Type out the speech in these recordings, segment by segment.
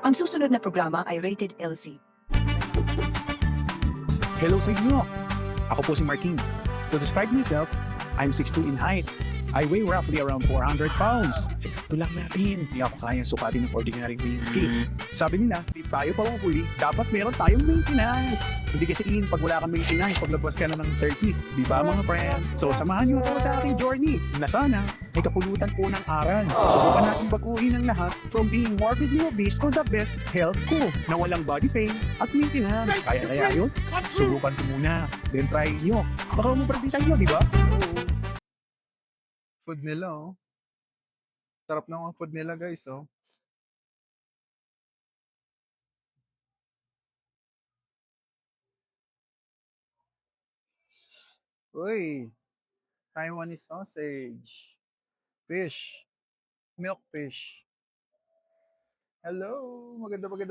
Ang susunod na programa ay rated LC. Hello sa inyo! Ako po si Martin. To describe myself, I'm 6'2 in height. I weigh roughly around 400 pounds. Sakto lang natin. Hindi ako kayang sukatin ng ordinary weighing scale. Sabi nila, di tayo pahuhuli, dapat meron tayong maintenance. Hindi kasi pag wala kang maintenance, paglabas ka na ng 30s. Di ba mga friend? So samahan niyo ako sa ating journey na sana may kapulutan po ng aral. Subukan natin baguhin ang lahat from being morbidly obese to the best health ko na walang body pain at maintenance. Kaya yun? Subukan ko muna. Then try nyo. Baka mapractice nyo, di ba? Food nila, oh. Sarap ng mga food nila, guys, oh. Uy, Taiwanese sausage. Fish. Milk fish. Hello! Magandang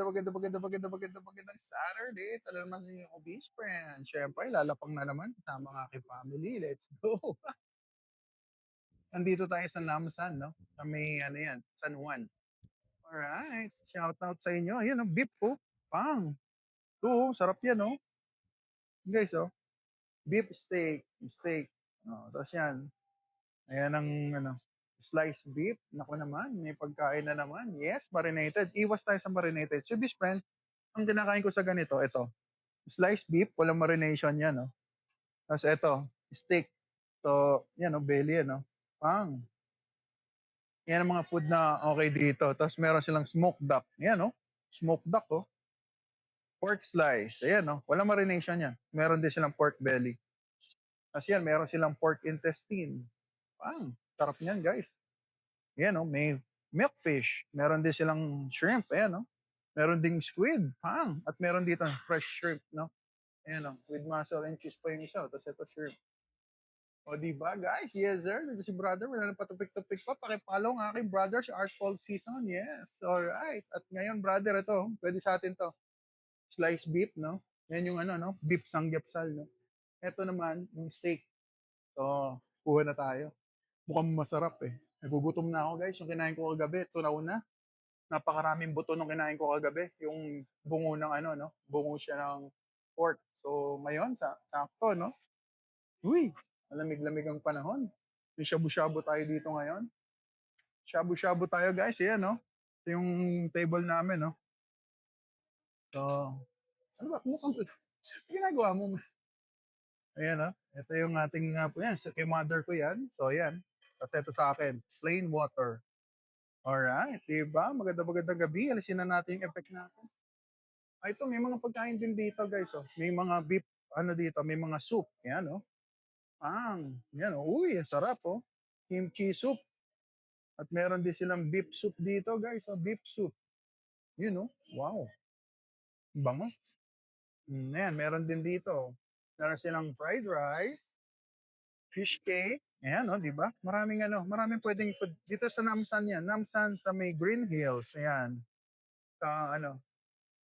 Saturday. Tala naman yung obese friend. Siyempre, lalapang na naman kasama ang aking family. Let's go! Nandito tayo sa Namsan, no? Sa may, ano yan, San Juan. Alright. Shout out sa inyo. Ayan, ang beef, oh. Pang. Ito, oh, sarap yan, oh. Guys, oh. Beef steak. Steak. Oh, tapos yan. Ayan ang, ano, sliced beef. Naku naman, may pagkain na naman. Yes, marinated. Iwas tayo sa marinated. So, best friend, ang kinakain ko sa ganito, ito. Sliced beef, walang marination yan, no? Tapos ito, steak. So, yan, no, belly, no? Pang. Yan ang mga food na okay dito. Tapos meron silang smoked duck. Yan, no? Smoked duck, oh. Pork slice. Ayan, no? Walang marination yan. Meron din silang pork belly. Tapos yan, meron silang pork intestine. Pang. Sarap niyan, guys. Ayan, no? May milk fish. Meron din silang shrimp. Ayan, no? Meron ding squid. Pang. At meron dito fresh shrimp, no? Ayan, no? With mussel and cheese pa yung isa. Tapos ito shrimp. O, di ba, guys? Yes, sir. Dito si brother. Wala nang patupik-tupik pa. Pakipollow ang aking brother sa Artful Season. Yes. Alright. At ngayon, brother, ito. Pwede sa atin to. Sliced beef, no? Yan yung ano, no? Beef sangyapsal, no? Ito naman, yung steak. So, kuha na tayo. Mukhang masarap eh. Nagugutom na ako, guys. Yung kinain ko kagabi, tunaw na. Napakaraming buto nung kinain ko kagabi. Yung bungo ng ano, no? Bungo siya ng pork. So, ngayon, sakto, no? Uy, malamig-lamig ang panahon. Yung shabu-shabu tayo dito ngayon. Shabu-shabu tayo, guys. Ayan, no? Ito yung table namin, no? So, ano ba? Mukhang ginagawa mo. Ayan, oh. Ito yung ating, po yan. So, kay mother ko yan. So, ayan. At ito sa akin. Plain water. Alright. Diba? Magandang gabi. Alisin na natin yung effect natin. Ito, may mga pagkain din dito, guys. Oh. May mga beef, ano dito, may mga soup. Ayan, oh. Yan, oh. Uy, sarap, oh. Kimchi soup. At meron din silang beef soup dito, guys. Oh. Beef soup. Yun, oh. Wow. Bango. Ayan, meron din dito. Meron silang fried rice. Fish cake. Ayan, oh, di ba? Maraming ano, maraming pwedeng food. Dito sa Namsan yan. Namsan sa may Green Hills. Ayan. Sa ano,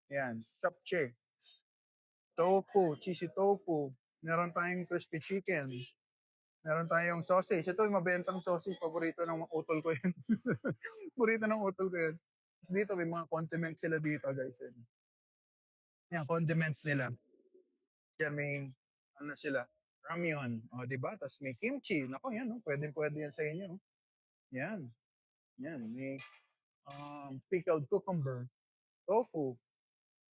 ayan. Japchae. Tofu, cheesy tofu. Meron tayong crispy chicken. Meron tayong sausage. Ito yung mabentang sausage. Paborito ng mga utol ko yan. Paborito ng utol ko yan. Tapos dito, may mga condiments sila dito, guys. Yan, condiments nila. Yan, may, ano sila, ramyun. O, di ba? Tapos may kimchi. Nako, yan, no? Pwede yan sa inyo. Yan. Yan, may pickled cucumber, tofu,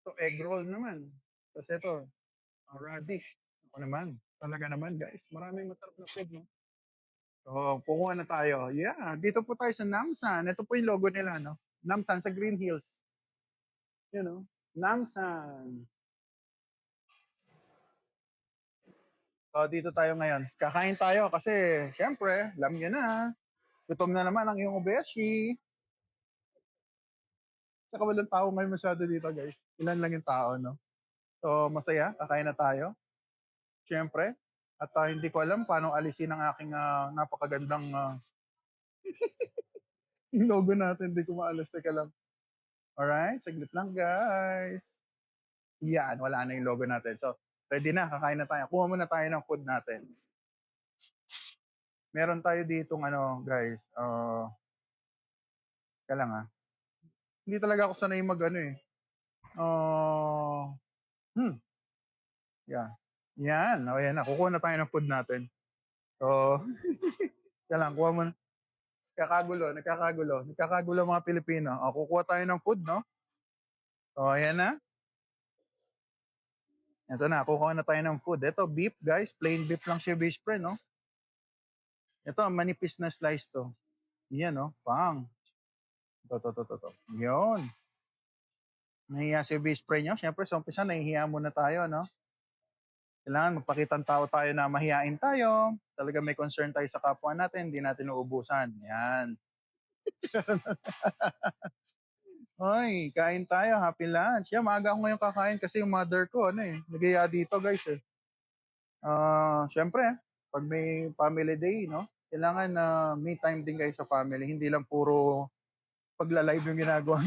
to egg roll naman. Tapos ito, radish. Ako naman, talaga naman guys, maraming masarap na food, no? So, kukuha na tayo. Yeah, dito po tayo sa Namsan. Ito po yung logo nila, no? Namsan sa Green Hills. You know, Namsan. So, dito tayo ngayon. Kakain tayo kasi, syempre, alam nyo na, gutom na naman ang iyong obeshi. Saka walang tao ngayon masyado dito, guys. Ilan lang yung tao, no? So, masaya. Kakain na tayo. Siyempre. At hindi ko alam paano alisin ang aking napakagandang logo natin. Hindi ko maalas. Teka lang. Alright, saglit lang guys. Yan, wala na yung logo natin. So, ready na, kakain na tayo. Kuha muna tayo ng food natin. Meron tayo ditong ano, guys. Kaya lang Hindi talaga ako sanay mag-ano, eh, ah, hmm, yeah. 'Yan, oh, 'yan na, kukuha na tayo ng food natin. So, teka lang, kuha muna. Nagkakagulo mga Pilipino. Oh, kukuha tayo ng food 'no. Oh, ayan na, eto na, kukuha na tayo ng food. Eto beef guys, plain beef lang siya base friend 'no. Ito manipis na slice 'to. 'Yan 'no, pang. 'To. 'Yun. Nahiya si best friend niyo, siyempre sa umpisa nahihiya muna tayo 'no. Kailangan magpakitang tao tayo na mahiyain tayo, talagang may concern tayo sa kapwa natin, hindi natin uubusan, 'yan. Hoy, kain tayo, happy lunch. Yeah, maaga ako ngayon kakain kasi yung mother ko ano, eh, nag dito guys, eh. Siyempre 'pag may family day 'no, kailangan na may time din kayo sa family, hindi lang puro pagla-live yung ginagawa.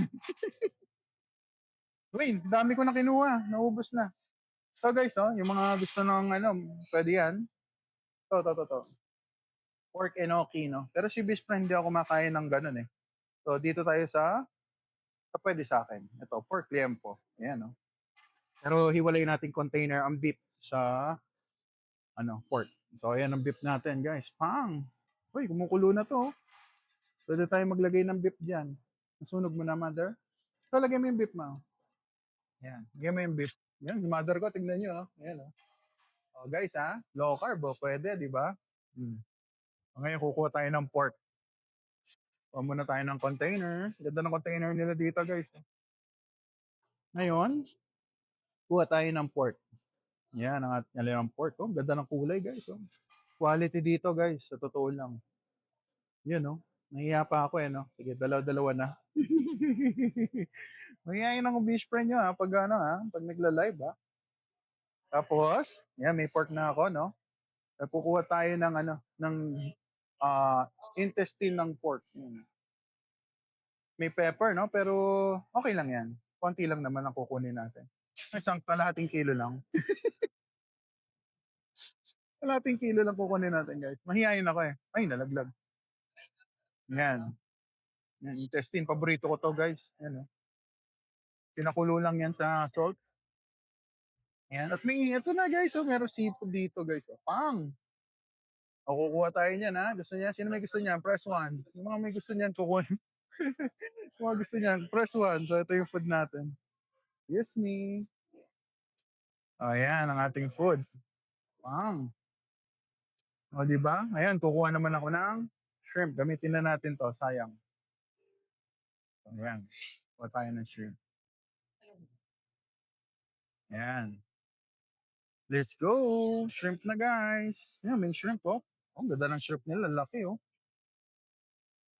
Uy, dami ko na kinuha, naubos na. So guys, oh, yung mga gusto ng ano, puwede 'yan. 'To. Pork enoki 'no, pero si best friend hindi ako kumakain ng gano'n, eh. So dito tayo sa puwede sa'kin, ito pork liempo, ayan 'no. Pero hiwalayin nating container ang beef sa ano, pork. So ayan ang beef natin guys, pang! Uy, kumukulo na 'to, oh. Puwede tayong maglagay ng beef diyan. Nasunog mo na mother? So lagyan mo yung beef mo, ayan, lagyan mo yung beef. Yan, yung mother ko tignan niyo, oh, ayan, oh. Oh guys, low carb, oh, puwede 'di ba? Hmm. Ngayon kukuha tayo ng pork. Kuha muna tayo ng container. Ganda ng container nila dito guys. Ngayon, kuha tayo ng pork. Yan ang ating pork. Oh, ganda ng kulay guys. Oh. Quality dito guys, sa totoo lang. Yun oh. Nahiya pa ako eh no. Sige, dalawa-dalawa na. Mahihayin ako beach friend nyo pag ano pag nagla-live Tapos, yan may pork na ako no. Kukuha tayo ng ano, ng intestine ng pork. Yan. May pepper, no? Pero okay lang yan. Konti lang naman ang kukunin natin. Isang kalahating kilo lang. Kalahating kilo lang kukunin natin, guys. Mahihayin ako eh. Ay, nalaglag. Yan. Yan, intestine. Paborito ko to, guys. Yan, oh. Pinakulo lang yan sa salt. Yan. At may, ito na, guys. Oh, meron seafood dito, guys. Oh. Pang! O, kukuha tayo niyan, ha? Gusto niya? Sino may gusto niyan? Press 1. Yung mga may gusto niyan, kukunin. Yung mga gusto niyan, press 1. So, ito yung food natin. Yes, me. O, yan, ang ating food. Pang! O, di ba? Ayan, kukuha naman ako ng shrimp. Gamitin na natin to, sayang. Ayan, kuha tayo ng shrimp. Ayan. Let's go! Shrimp na guys. Ayan, may shrimp oh. Oh, ganda ng shrimp nila. Laki oh.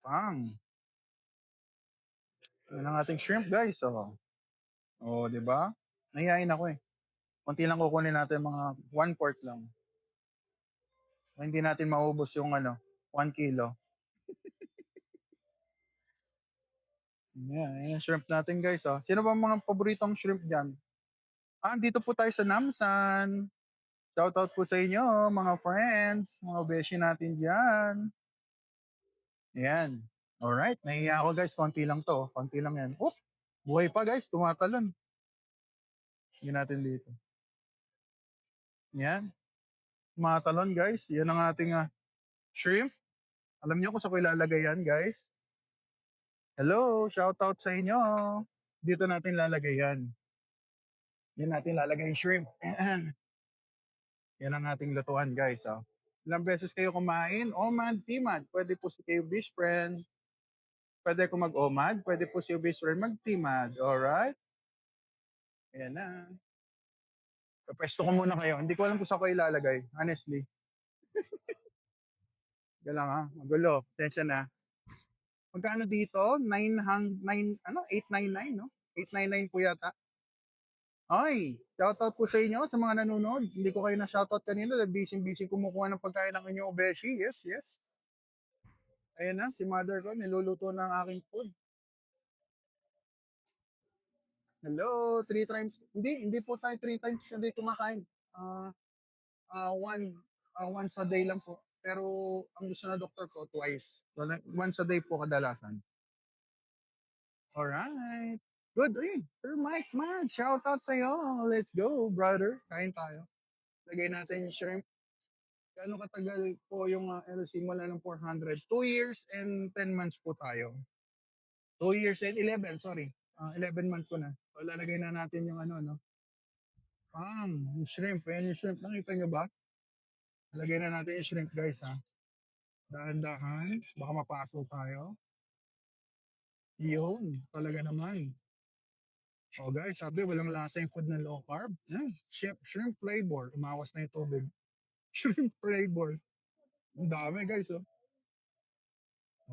Pang. Ayan ang ating shrimp guys. Oh, oh di ba? Nahihain ako eh. Konti lang kukunin natin mga 1/4 lang. Hindi natin maubos yung ano, 1 kilo. Ayan, ayan yung shrimp natin guys. Oh. Sino ba mga paboritong shrimp dyan? Dito po tayo sa Namsan. Shoutout po sa inyo, mga friends, mga beshi natin diyan. Ayan. Alright, nahiya ako guys, konti lang to. Konti lang yan. Oh, buhay pa guys, tumatalon. Hindi natin dito. Yan, tumatalon guys. Yan ang ating shrimp. Alam niyo kung saan ko ilalagay yan guys. Hello, shoutout sa inyo. Dito natin lalagay yan. Yan natin lalagay yung shrimp. Ayan. Yan ang ating lutuan guys. Oh. Ilang beses kayo kumain? Omad, timad. Pwede po si kayo fish friend. Pwede ko mag-omad. Pwede po si fish friend mag-timad. Alright? Ayan na. Pwesto ko muna kayo. Hindi ko alam kung saan ko ilalagay. Honestly. Yan lang Magulo. Attention na. Magkano dito? 900, ano? 899, no? 899 po yata. Ay, shoutout po sa inyo sa mga nanonood. Hindi ko kayo na shoutout kanina dahil busy-busy kumukuha ng pagkain ng inyong obeshi. Yes, yes. Ayan na, si mother ko niluluto ng aking food. Hello, 3 times. Hindi po tayo 3 times hindi kumakain. Once a day lang po. Pero ang gusto na doktor ko, twice. So, once a day po kadalasan. Alright. Good. Uy, Sir Mike man, shoutout sa'yo. Let's go, brother. Kain tayo. Lagay natin yung shrimp. Gaano katagal po yung LC mula ng 400? 2 years and 10 months po tayo. 2 years and 11, sorry. 11 months ko na. So, lalagay na natin yung ano, no? Yung shrimp. Ayan yung shrimp. Nakita nyo ba? Lagay na natin yung shrimp, guys, ha? Dahan-dahan. Baka mapaso tayo. Yun. Talaga naman. Oh, guys, sabi, walang lasa yung food na low carb. Shrimp flavor. Umawas na yung tubig. Shrimp flavor. Ang dami, guys, oh.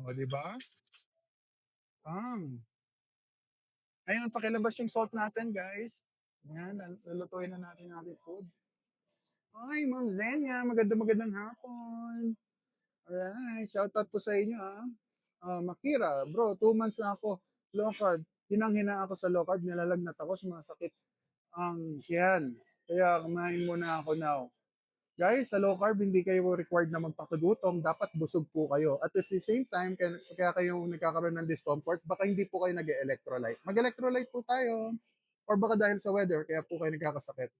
O, di ba? Um, Ayun, pakilabas yung salt natin, guys. Yan, lulutuin na natin yung ating food. Hi, Ma'am Zenya. Magandang hapon. Alright, shoutout po sa inyo, ha. Makira, bro, 2 months na ako. Low carb. Hinang-hina ako sa low carb. Nilalagnat ako sa mga sakit. Yan. Kaya kumain muna ako now. Guys, sa low carb, hindi kayo required na magpapagutom. Dapat busog po kayo. At the same time, kaya kayo nagkakaroon ng discomfort, baka hindi po kayo nag-electrolyte. Mag-electrolyte po tayo. Or baka dahil sa weather, kaya po kayo nagkakasakit.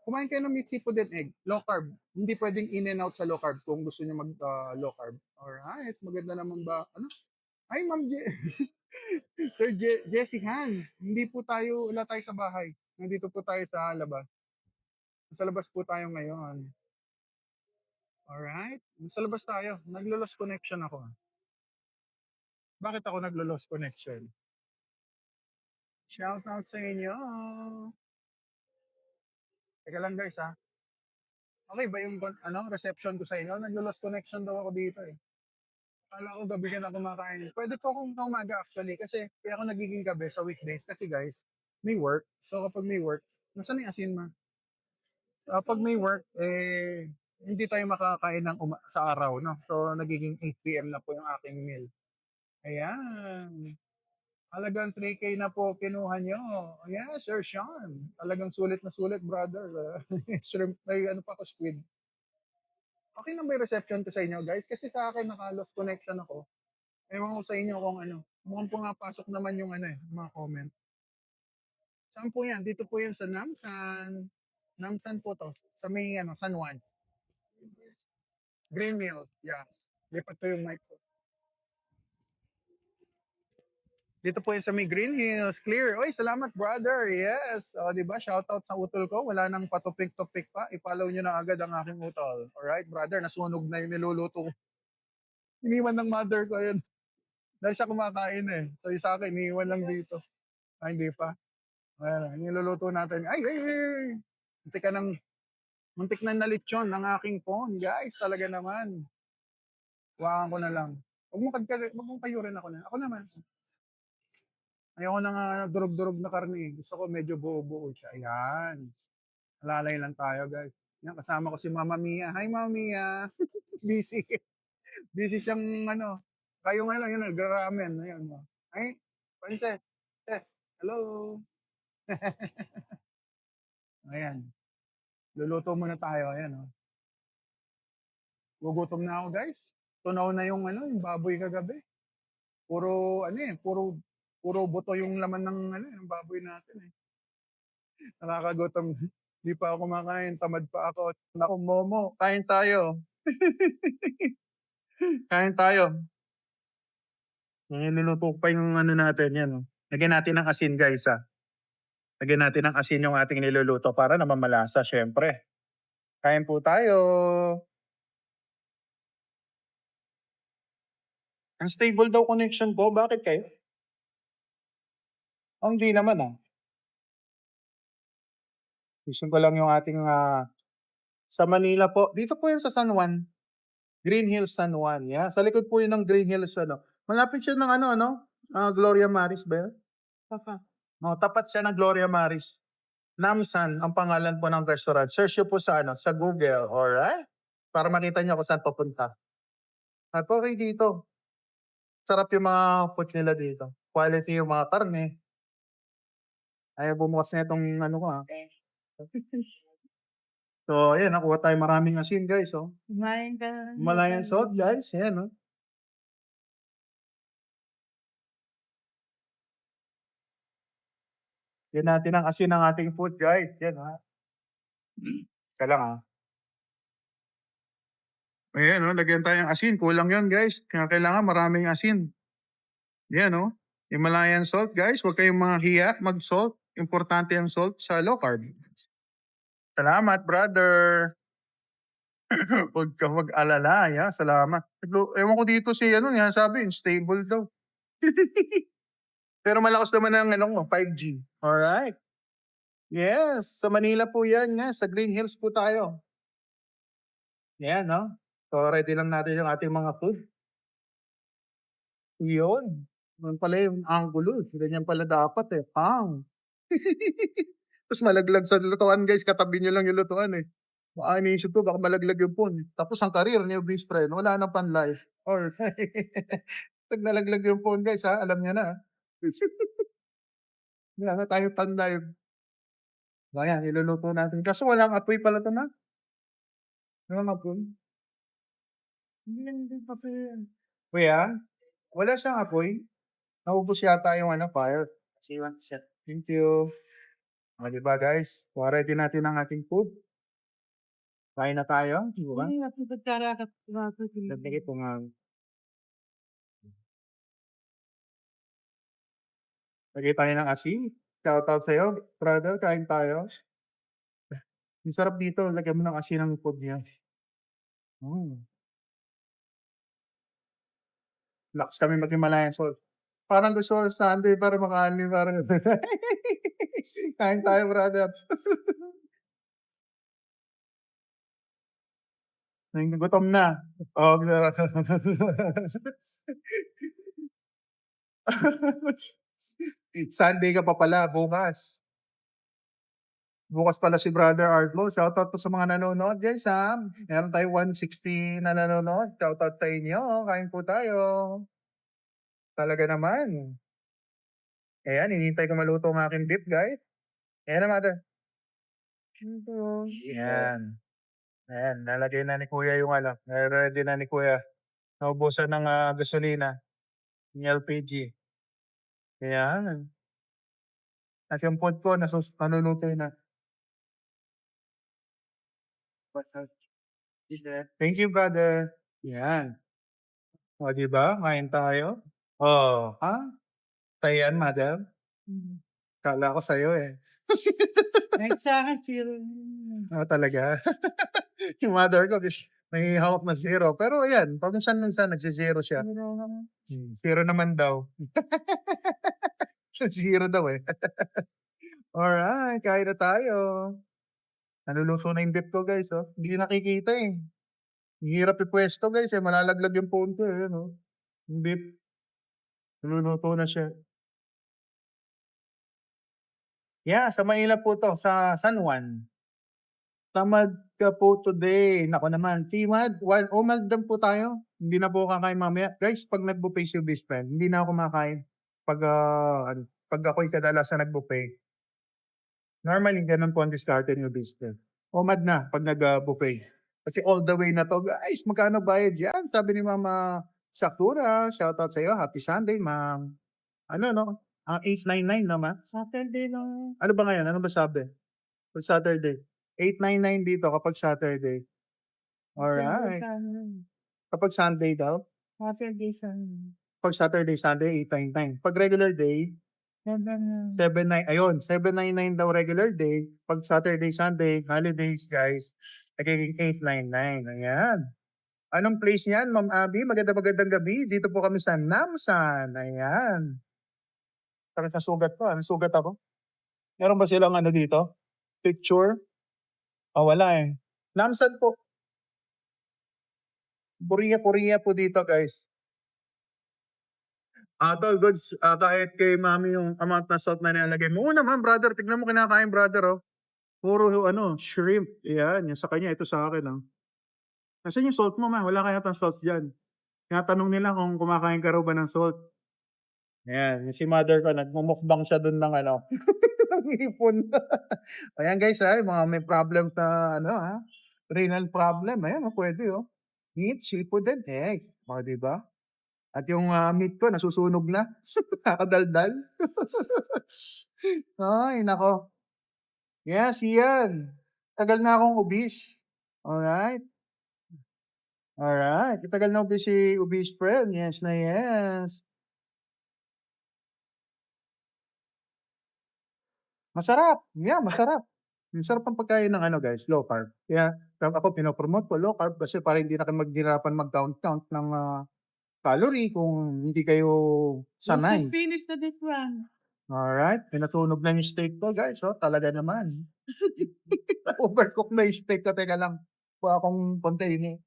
Kumain kayo ng meat, seafood, and egg. Low carb. Hindi pwedeng in and out sa low carb kung gusto niyo mag low carb. Alright, maganda naman ba? Ano? Ay, Ma'am Sir Jessie Han. Hindi po tayo, wala tayo sa bahay. Nandito po tayo sa labas. Sa labas po tayo ngayon. Alright. Sa labas tayo. Naglo-lost connection ako. Bakit ako naglo-lost connection? Shout out sa inyo. Teka lang, guys, ha. Okay ba yung reception ko sa inyo? Naglo-lost connection daw ako dito, eh. Akala ko gabi ka na kumakain. Pwede po akong umaga actually kasi kaya ako nagiging gabi sa weekdays kasi guys, may work. So kapag may work, nasaan yung asin ma? Kapag may work, hindi tayo makakain ng sa araw, no? So nagiging 8 p.m. na po yung aking meal. Ayan. Halagang 3K na po kinuha nyo. Ayan, Sir Sean. Talagang sulit na sulit, brother. Shrimp, may ano pa ako, squid. Okay na may reception ko sa inyo, guys. Kasi sa akin, naka-lost connection ako. Ewan ko sa inyo kung ano. Mukhang pumapasok naman yung mga comment. Saan po yan? Dito po yan sa Namsan. Namsan po to. Sa may San Juan. Green Mill. Yeah. Lipat to yung mic ko. Dito po yan sa may Green Hills. Clear. Oy, salamat brother. Yes. O, di ba? Shoutout sa utol ko. Wala nang patupik-tupik pa. I-follow nyo na agad ang aking utol. Alright, brother. Nasunog na yung niluluto ko. Iniwan ng mother ko yun. Dahil siya kumakain eh. So, yung sa akin, iniwan lang dito. Hindi pa. Ayan, niluluto natin. Ay. Muntik ka ng, muntik na nalitsyon ng aking phone, guys. Talaga naman. Huwakan ko na lang. Huwag mong kayurin ako na. Ako naman. Ayoko na nga durog-durog na karne. Gusto ko medyo buo-buo siya. Ayan. Alalay lang tayo, guys. Yan, kasama ko si Mama Mia. Hi, Mama Mia. Busy. Busy siyang Kayo nga lang, yun, nagra-ramen. Ayan. Ay, Princess. Yes. Hello. Ayan. Luluto muna tayo. Ayan, oh. Gugutom na ako, guys. Tunaw na yung baboy kagabi. Puro buto yung laman ng baboy natin eh. Nakakagutom. Hindi pa ako kumakain, tamad pa ako. Naku, Momo, kain tayo. Kain tayo. Niluluto ko pa yung natin, yan. Oh. Lagyan natin ng asin, guys, ha. Lagyan natin ng asin yung ating niluluto para naman malasa, syempre. Kain po tayo. Ang stable daw connection ko. Bakit kayo? Hindi naman, ah. Vision ko lang yung ating sa Manila po. Dito po yan sa San Juan. Green Hills San Juan. Yeah. Sa likod po yun ng Green Hills. Malapit siya ng Gloria Maris ba yun? No, tapat siya ng Gloria Maris. Namsan ang pangalan po ng restaurant. Search nyo po sa Google. Alright? Para makita nyo kung saan papunta. At okay dito. Sarap yung mga food nila dito. Quality yung mga karne. Ay, bumukas na itong ko So, ayan, nakuha tayo maraming asin, guys, oh. Himalayan salt, guys. Ayan, oh. Lagyan natin ng asin ng ating food, guys. Yan, ha. Teka lang, ha. Ayan, oh, lagyan tayo ng asin. Kulang yan, guys. Kaya kailangan maraming asin. Yan, oh. Himalayan salt, guys. Huwag kayong mga hiya mag-salt. Importante ang salt sa low carb. Salamat, brother. Huwag ka mag-alala, ya. Salamat. Ewan ko dito si ano, niya sabi, stable daw. Pero malakas naman ang ano, 5G. Alright. Yes, sa Manila po yan, yes. Sa Green Hills po tayo. Yan, no? So, ready lang natin yung ating mga food. Yun. Yun pala yung angulo. Ganyan pala dapat eh. Pang. Tapos malaglag sa lutuan, guys. Katabi niyo lang yung lutuan eh. Baka iniisip ko, baka malaglag yung phone. Tapos ang career niya, best friend, wala nang panlife. Or, pag nalaglag yung phone, guys, ha? Alam niya na. Wala na tayo panlife. Ayan, iluluto natin. Kaso walang apoy pala ito na. Walang apoy. Hindi pa pa yan. Kuya, wala siyang apoy. Naubos yata yung ano, fire. Thank you. Di ba, guys? Ready natin ang ating food. Kain na tayo, di ba? Nagdikit ko nga. Lagay tayo ng asin. Shoutout sa'yo, brother. Kain tayo. Ang sarap dito. Lagyan mo ng asin ang food niya. Lakas kami mag-Himalayan salt. Parang gusto ko sa Sunday para makaali. Parang... Kain tayo, brother. Gutom na. Oh, Sunday ka pa pala, bukas. Bukas pala si Brother Artlo. Shoutout po sa mga nanonood, guys, ha. Meron tayo 160 na nanonood. Shoutout sa inyo. Kain po tayo. Talaga naman. Ayan, hinihintay ko maluto ang aking beef, guys. Ayan na, mother. Ayan. Ayan, nalagay na ni Kuya yung ano. Ready na ni Kuya. Naubusan ng gasolina. Yung LPG. Ayan. At yung pod ko, nanuluto na. Thank you, brother. Yan. O, di ba? Kain tayo. Oh, ha? Tayan, madam. Kala ko sa'yo eh. Kahit sa akin, zero. Talaga? Yung mother ko, may hawak na zero. Pero ayan, pag minsan nagsizero siya. Zero naman daw. Zero daw eh. Alright, kain na tayo. Naluluto na yung beef ko, guys. Oh. Hindi nakikita eh. Hirap ipwesto, guys. Eh. Malalaglag yung phone ko. Eh, no? Yung beef. Naluluto na siya. Yeah, sa Manila po to. Sa San Juan. Tamad ka po today. Nako naman. Timad. Umaldam po tayo. Hindi na po kakain mamaya. Guys, pag nag-buffet si best friend, hindi na ako kumakain. Pag ako'y kadalasan nag-buffet. Normally, ganun po ang diskarte ni best friend. Umad na pag nag-buffet. Kasi all the way na to, guys, magkano bayad yan? Sabi ni Mama Sakura, shoutout sa iyo, happy Sunday, ma'am. Ano, no? Ang 899 naman. Saturday no. Ano ba ngayon? Ano ba sabi? Pag Saturday. 899 dito kapag Saturday. Alright. Kapag Sunday daw? Saturday, Sunday. Pag Saturday, Sunday, 899. Pag regular day, 79. Ayun, 799 daw regular day. Pag Saturday, Sunday, holidays, guys, nagiging 899. Ayan. Anong place niyan, Ma'am Abby? Magandang gabi. Dito po kami sa Namsan. Ayan. Parang nasugat ko. Nasugat ako. Meron ba silang ano dito? Picture? Wala eh. Namsan po. Korea po dito, guys. Tol, goods, kahit kay mami yung amount na salt na nilalagay mo. Oo naman, brother. Tignan mo kinakain, brother, oh. Puro shrimp. Yan, yung sa kanya, ito sa akin, oh. Nasaan yung salt mo, ma? Wala kaya tang salt dyan. Tinatanong nila kung kumakain ka raw ba ng salt. Ayan, yung si mother ko, nagmumukbang siya dun ng ano, ng ipon. Ayan guys, yung mga may problem na, renal problem. Ayan, pwede, oh. Eat seafood and egg. Diba? At yung, meat ko nasusunog na, kakadaldal. Ay naku. Yes, yan. Tagal na akong obese. Alright, alright. Tagal na obese si obese friend. Yes na yes. Masarap, yeah, masarap. Masarap ang pagkain ng ano guys, low carb. Kaya ako pino-promote ko low carb kasi para hindi na kayo maghirapan mag-count-count ng, calorie kung hindi kayo Let's sanay. just finish the this one. Alright, pinatunog na yung steak ko guys, oh, talaga naman. Overcook na yung steak ko, teka lang. Kuha akong container.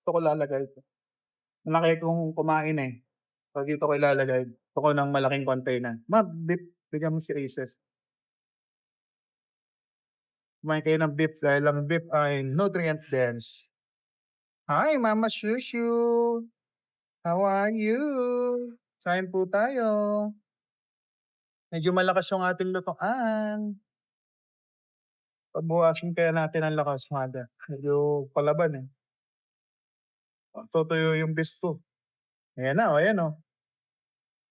Dito ko lalagay ito. Malaki kong kumain eh. So dito ko ilalagay. Gusto ko ng malaking container. Beef, bigyan mo si Aces. Kumain kayo ng beef dahil ang beef ay nutrient dense. Hi, Mama Shushu! How are you? Kain po tayo. Medyo malakas yung ating lutuan. Pabawasin kaya natin ang lakas, mother. Medyo palaban eh. Tutuyo yung beef ko. Ayan na, ayan o.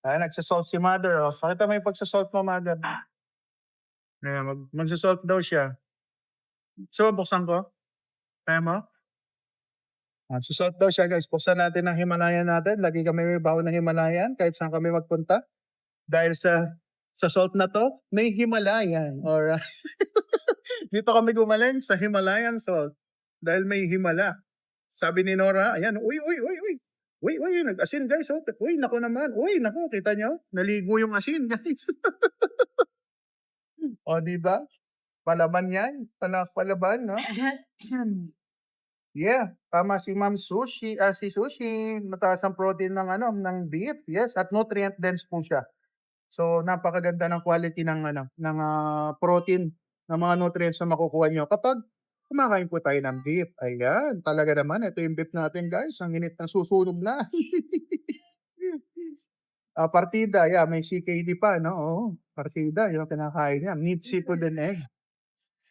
Ayan, nagsasalt si mother. Oh. Pakita mo yung pagsasalt mo, mother. Ayan, magsasalt daw siya. So, buksan ko. Kaya mo? Susot daw siya guys. Buksan natin ang Himalayan natin. Lagi kami may baon ng Himalayan kahit saan kami magpunta. Dahil sa salt na to, may Himalayan. Alright. Dito kami gumaling sa Himalayan salt. Dahil may Himala. Sabi ni Nora, ayan, uy, uy, uy, uy. Uy, uy, nag-asin guys. Oh. Uy, naku naman. Uy, naku, kita nyo? Naligo yung asin guys. O, di ba? Palaban yan. Palaban, no? Yeah, tama si Ma'am Sushi, si Sushi, mataas ang protein ng ano, ng beef. Yes, at nutrient dense po siya. So napakaganda ng quality ng ano, ng protein, ng mga nutrients na makukuha nyo kapag kumakain po tayo ng beef. Ayan, talaga naman ito yung beef natin, guys. Ang init ng susunog na. Partida, yeah, may CKD pa, no? Oo, partida, yung kinakain niya. Meat, seafood, and egg.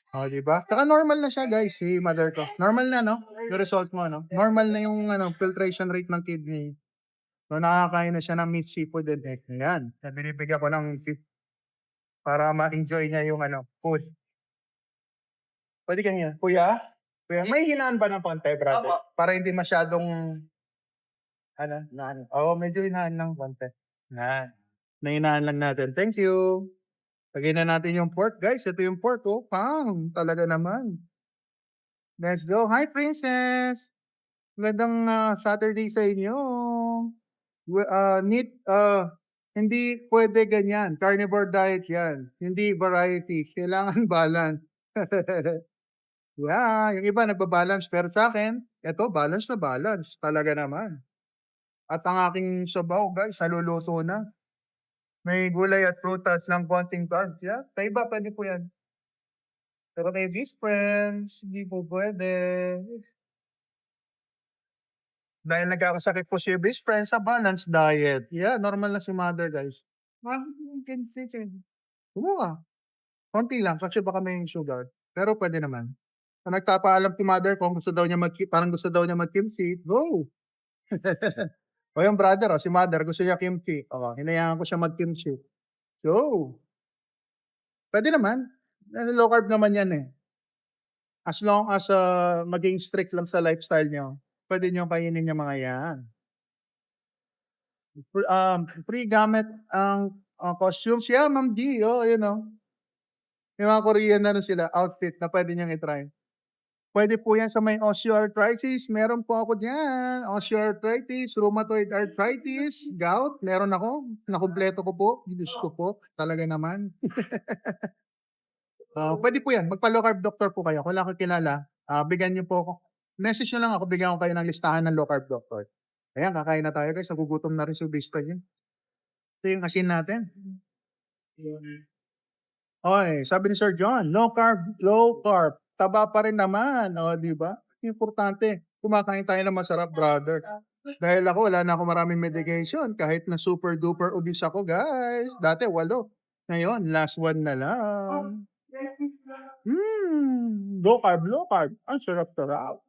Oh, di ba? Saka normal na siya, guys, si mother ko. Normal na, no? Yung result mo, no? Normal na yung ano, filtration rate ng kidney. So, nakakain na siya ng meat, seafood, and egg. Ayan. Binibigyan ko ng tip para ma-enjoy niya yung ano, food. Pwede ka niya. Kuya? Kuya, may hinaan ba ng konti, brother? Opo. Para hindi masyadong, Oo, medyo hinaan ng konti. Yan. Nahinaan lang natin. Thank you. Lagyan na natin yung pork, guys. Ito yung pork, oh. Pang, talaga naman. Let's go. Hi, Princess. Magandang Saturday sa inyo. Hindi pwede ganyan. Carnivore diet yan. Hindi variety. Kailangan balance. Yeah, yung iba nagbabalance. Pero sa akin, ito, balance na balance. Talaga naman. At ang aking sabaw, guys, naluluto na. May gulay at prutas lang konting carbs. Yeah, sa iba, pwede po yan. Pero kay these friends, hindi po pwede. Dahil nagkakasakit po si best friend sa balanced diet. Yeah, normal na si mother, guys. Kumuha. Konti lang kasi baka may sugar. Pero pwede naman. So, nagpapaalam si mother kung gusto daw niya parang gusto daw niya mag-kimchi, go! O yung brother, si mother, gusto niya kimchi. O, hinayaan ko siya mag-kimchi. Go! Pwede naman. Low carb naman yan eh. As long as maging strict lang sa lifestyle niyo, pwede niyo kainin yung mga yan. Free gamit ang costumes. Yeah, Ma'am G. Oh, you know. May mga Korean na sila, outfit na pwede niyang itry. Pwede po yan sa may osteoarthritis. Meron po ako dyan. Osteoarthritis, rheumatoid arthritis, gout. Meron ako. Nakumpleto ko po. Diyos ko po. Talaga naman. Pwede po yan. Magpa-low carb doctor po kayo. Kung wala akong kilala, bigyan niyo po ako. Message nyo lang ako. Bigyan ko kayo ng listahan ng low carb doctor. Ayan, kakain na tayo guys. Nagugutom na rin si Bispa yun. Ito yung asin natin. Oy, sabi ni Sir John, low carb, low carb. Taba pa rin naman. O, di ba? Importante. Kumakain tayo ng masarap, brother. Dahil ako, wala na ako maraming medication. Kahit na super duper obese ako, guys. Dati, 8. Ngayon, last one na lang. Low carb, low carb. Ang sarap-sarap.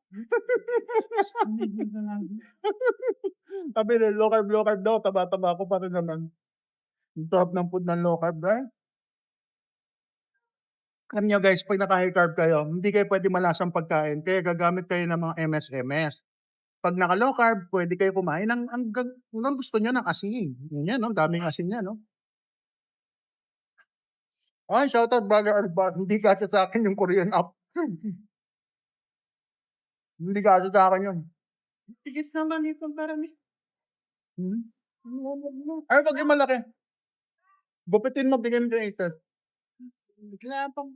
Sabi nila, low carb daw, taba-taba ko pa rin naman. Ang sarap ng food ng low carb, right? Alam nyo guys, pag naka-high carb kayo, hindi kayo pwede malasang pagkain, kaya gagamit kayo ng mga MS-MS. Pag naka-low carb, pwede kayo kumain ng hanggang gusto nyo ng asin. Yan, no? Daming asin yan, no? Ay, shoutout, Brother Arbat. Hindi kasi sa akin yung Korean app. Hindi kasi sa akin yun. Tigis naman ito parang Hmm? Ay, pag yung malaki. Gupitin mo, bigyan mo yung ito. bigla pang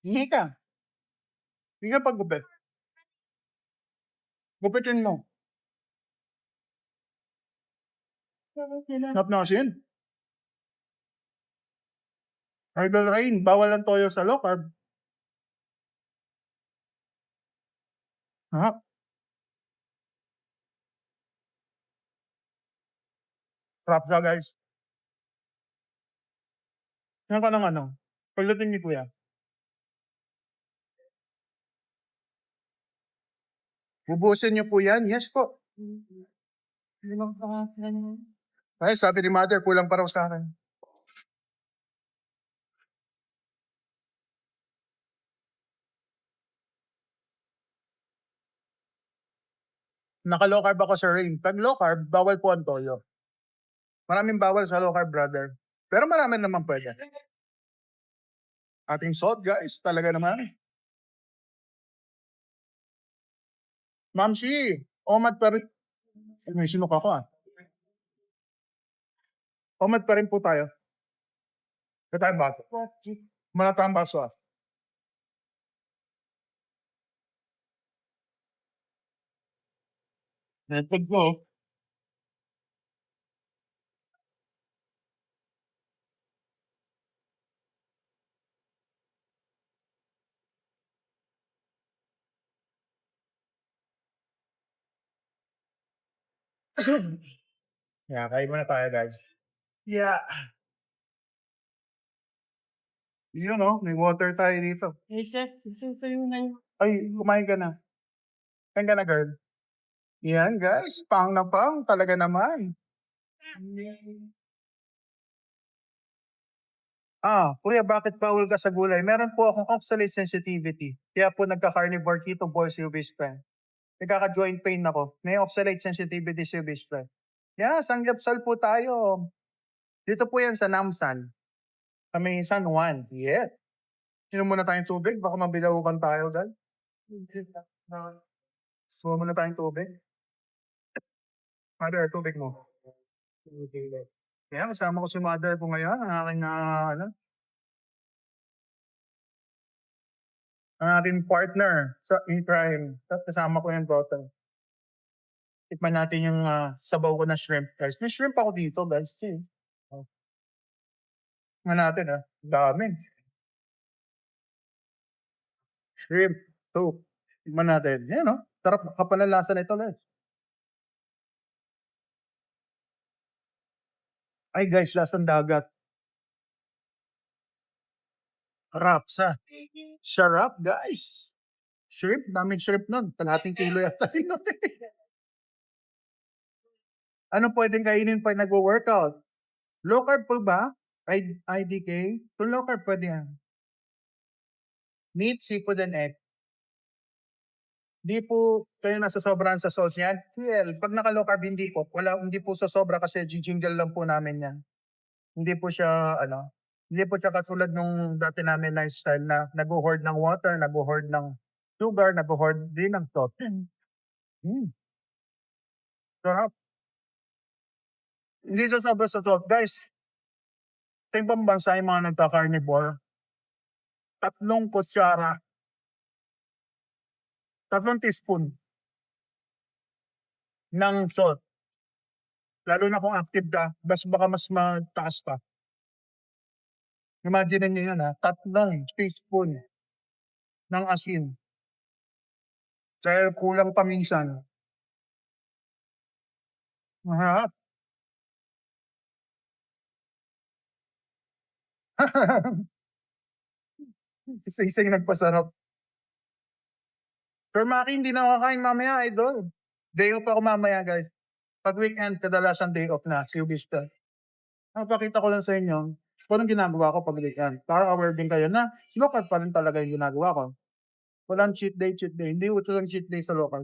Hingi ka. Hingi ka pag gupit. Gupitin mo. Sarap na asin. Idol Rain, bawal ang toyo sa low carb. Ha? Sarap siya, guys. Yan ka ng ano. Pagdating ni Kuya. Bubusin niyo po yan? Yes po. limang pangalan. Ay, sabi ni Mother, kulang pa raw sa akin. Naka-low carb ako sa Rain. Pag low carb, bawal po ang toyo. Maraming bawal sa low carb, brother. Pero marami naman pwede. Ating salt, guys. Talaga naman. Ma'am Shi, omad pa rin. Ay, may sinok ako ah. Omad pa rin po tayo. Ito tayong baso. Mana tayong baso ah. Netag ko. Yeah, kain muna tayo, guys. Yeah. Yun oh, may water tayo dito. Eh, chef, susuyo na yung Ay, kumain ka na. Kain ka na, girl. Yan, guys. Pang na pang. Talaga naman. Kuya, bakit bawal ka sa gulay? Meron po akong oxalate sensitivity. Kaya po nagka-carnivore keto boy si Ubis friend. Nagkaka-joint pain ako. May oxalate sensitivity si Ubis friend. Yeah, sanggapsal po tayo. Dito po yan sa Namsan. Sa may San Juan. Yeah. Inom muna tayong tubig. Baka mabilaukan tayo, guys. So, muna tayong tubig. Mother, tubig mo. Kaya kasama ko si Mother po ngayon. Ang aking ang ating partner sa in-crime. Kasama ko yung brother. Tikman natin yung sabaw ko na shrimp, guys. May shrimp ako dito, guys. Tikman natin, dami. Shrimp soup. Tikman natin. Yan, sarap. Kapal ang lasa na ito, guys. Ay, guys, lasang dagat. Sarap, guys. Shrimp, daming shrimp nun. Kalahating kilo yata yun. Ano pwedeng kainin pag nagwo-workout? Low carb po ba? IDK? Kung low carb, pwede yan. Meat, seafood, and egg. Di po kayo nasa sobrahan sa salt yan? Well, pag naka-low carb, hindi po. Hindi po sa sobra kasi jingle lang po namin yan. Hindi po siya, hindi po siya katulad nung dati namin lifestyle na nag-hoard ng water, nag-hoard ng sugar, nag-hoard din ng salt. Sarap. Hindi sa sobra sa salt. Guys, sa ibang bansa yung mga nagka-carnivore, 3 teaspoon ng salt. Lalo na kung active ka, baka mas mataas pa. Imagine niyo yun 3 teaspoon ng asin. Dahil kulang pa minsan. Masarap. Isa-isa yung nagpasarap. Sir Maki, hindi na ako kakain mamaya, idol. Day off ako mamaya, guys. Pag weekend, kadalasan day off na, Cubista. Napakita ko lang sa inyo kung anong ginagawa ko pag weekend. Para aware din kayo na local pa rin talaga yung ginagawa ko. Walang cheat day, cheat day. Hindi uso lang cheat day sa local.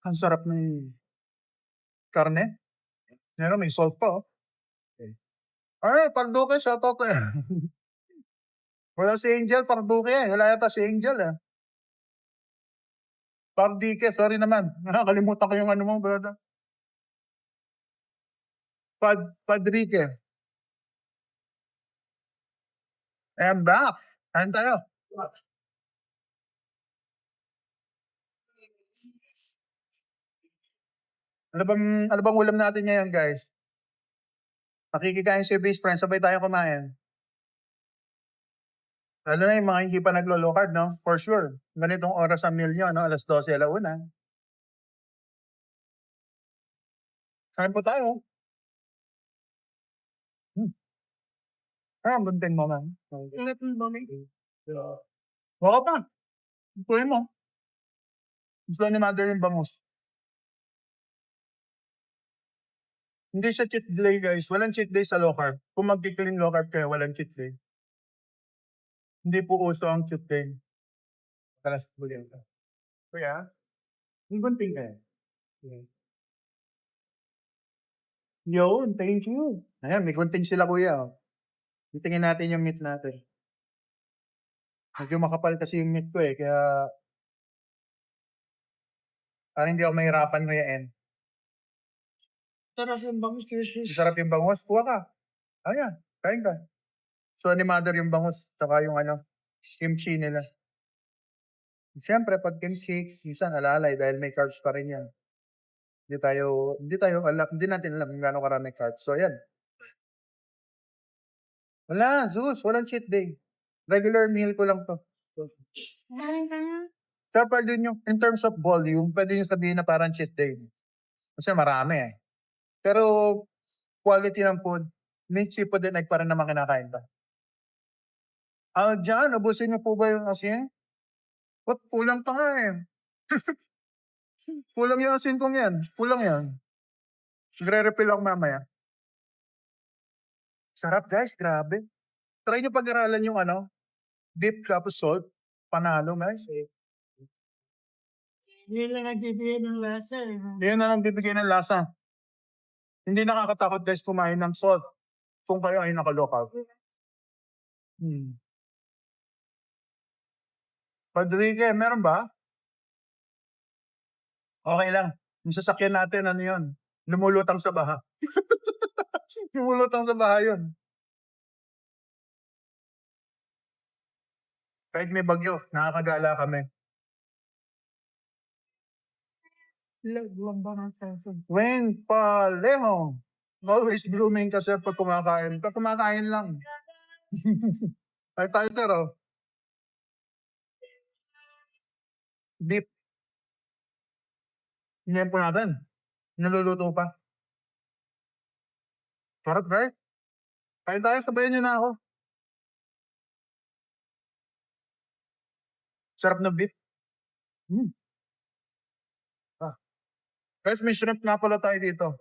Ang sarap ng karne. Meron, may salt pa, oh. Okay. Ay, Parduque, shoutout eh. Wala si Angel, Parduque eh. Wala yata si Angel eh. Parduque, sorry naman. Nakakalimutan ko yung ano mo, brother. Padrique. I'm back. Kain tayo. Ano bang ulam natin ngayon, guys? Nakikikain si best friend, sabay tayo kumain. Lalo na yung mga hindi pa naglo-low carb, no? For sure. Ganitong oras ang meal nyo, no? Alas 12, alauna. Kain po tayo. Ang bunting mo, man. Ingat mo ba, may? Waka pa. Tuloy mo. Gusto ni mother yung bangus. Hindi siya cheat day, guys. Walang cheat day sa low carb. Kung mag-clean low carb kayo, walang cheat day. Hindi po uso ang cheat day. Kalas po yan. Kuya, yung bunting kayo. Yun, thank you. Ayan, may gunting sila, kuya. Oh. Tingnan natin yung meat natin. Medyo makapal kasi yung meat ko eh, kaya parang hindi ako mahirapan nguyain. Sarap yung bangus, Christmas. Sarap yung bangus, kuha ka. Ayan, kain ka. So, ni mother yung bangus, saka yung kimchi nila. Siyempre, pag kimchi, minsan alalay dahil may carbs pa rin yan. Hindi natin alam kung gaano karami carbs. So, ayan. Wala, Zeus, walang cheat day. Regular meal ko lang to. Dapat din yung, in terms of volume, pwede nyo sabihin na parang cheat day. Kasi marami eh. Pero, quality ng food, may cheap po din pa rin naman kinakain pa. Diyan, ubusin niyo po ba yung asin? Ba't kulang pa nga eh. Kulang yung asin kong yan. Kulang yan. Nagre-refill ako mamaya. Sarap guys, grabe. Try nyo pag-aralan yung beef tapos salt. Panalo guys. Yun lang nagbibigay ng lasa. Yun na lang bibigay ng lasa. Hindi nakakatakot guys kumain ng salt kung kayo ay nakalocal. Padrique, meron ba? Okay lang. Yung sasakyan natin, ano yun? Lumulutang sa baha. Lumulutang sa baha yun. Kahit may bagyo, nakakagala kami. Lagwan ba ng senso? Wayne Palejo. Always blooming kasi pag kumakain. Pag kumakain lang. Ay tayo sir, oh. Beef. Hinyan po natin. Naluluto pa. Sarap guys. Kain tayo, sabayan nyo na ako. Sarap na beef. Guys, may shrimp nga pala tayo dito.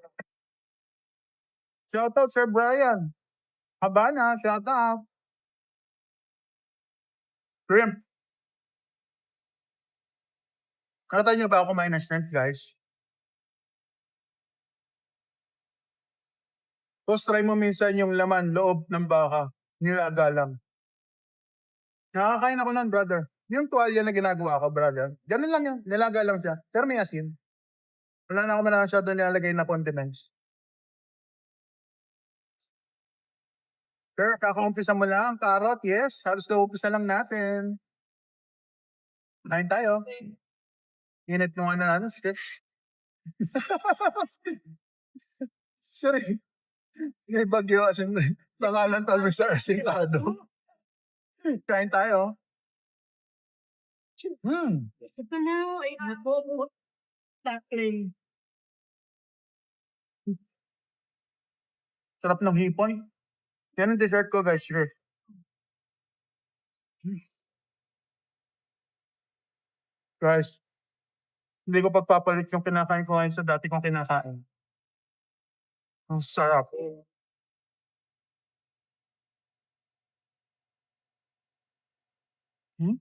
Shoutout Sir Brian. Habana, shoutout. Shrimp. Nakatayo nyo ba ako kumain ng shrimp, guys? Tapos try mo minsan yung laman, loob ng baka. Nilaga lang. Nakakain ako nun, brother. Yung tuwalya na ginagawa ko, brother. Ganun lang yan. Nilaga lang siya. Pero may asin. Wala na ako masyado nilalagay na condiments. Sir, kaka-umpisa mo lang. Carrot, yes. Halos na-umpisa lang natin. Kain tayo. Init nung natin, stretch. Sorry. May bagyo asin. Pangalan tayo sa asintado. Kain tayo. Ito na, ay, Tackling. Sarap ng hipon. Yan ang dessert ko, guys. Sure. Guys, hindi ko pagpapalit yung kinakain ko ngayon sa dati kong kinakain. Ang sarap. Hmm?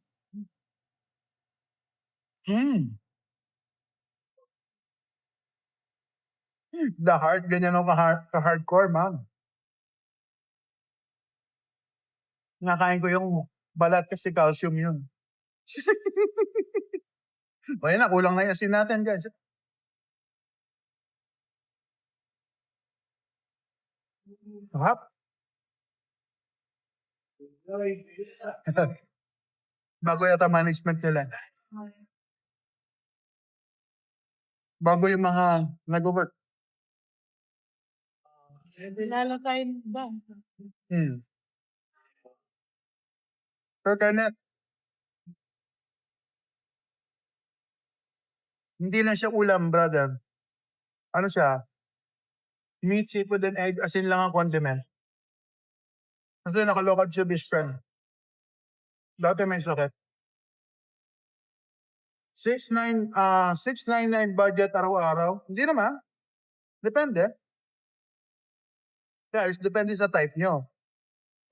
Hmm. The heart, ganyan ako ka-hardcore, ma'am. Kinakain ko yung balat kasi calcium yun. O yan na, kulang na yung asin natin, guys. Hap. Bago yata management nila. Bago yung mga nag-work. Nilalatayin ba? Hmm. Sir Kenneth, hindi lang siya ulam, brother. Ano siya? Meat, seafood, and egg, asin lang ang condiment. Kasi nakalokad siya, best friend. Dati may sakit. 699 budget araw-araw. Hindi naman. Depende. Guys, depende sa type nyo.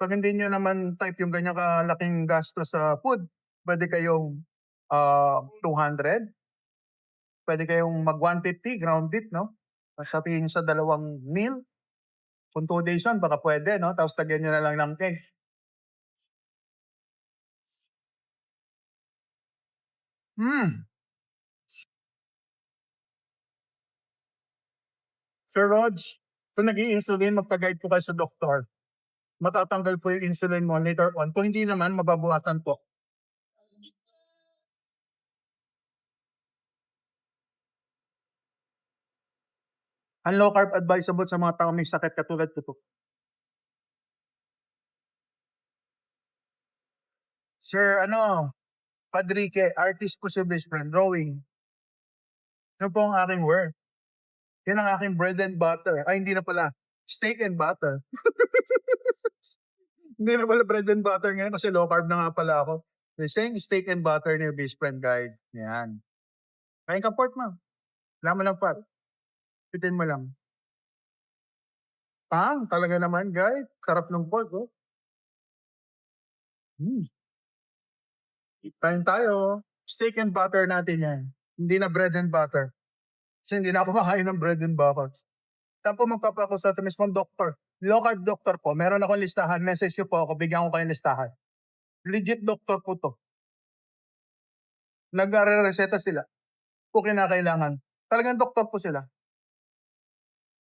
Pag hindi nyo naman type yung ganyan kalaking gastos sa food, pwede kayong 200. Pwede kayong mag 150 ground beef, no? Sabihin sa dalawang meal. Kung 2 days yun, baka pwede, no? Tapos lagyan nyo na lang ng cake. Sir Rog, kung nag-i-insulin, magpa-guide po kayo sa doktor. Matatanggal po yung insulin mo later on. Kung hindi naman, mababawasan po. Ang low carb advisable sa mga tao may sakit katulad ko po. Sir, Padrique, artist po si best friend, drawing. Yan po ang aking work. Yan ang aking bread and butter. Ay, hindi na pala. Steak and butter. Hindi na pala bread and butter ngayon kasi low carb na nga pala ako. The same steak and butter ni your best friend guide. Yan. Kain ka pork, ma'am. Wala mo lang fat. Pitin mo lang. Pang, talaga naman, guys. Sarap ng pork, oh. Kain tayo. Steak and butter natin yan. Hindi na bread and butter. Kasi hindi na ako makain ng bread and butter. Tapos magpapa ako sa mismong doktor. Low carb doctor po. Meron akong listahan. Message nyo po ako. Bigyan ko kayo listahan. Legit doctor po to. Nag-reseta sila. Kung kinakailangan. Talagang doktor po sila.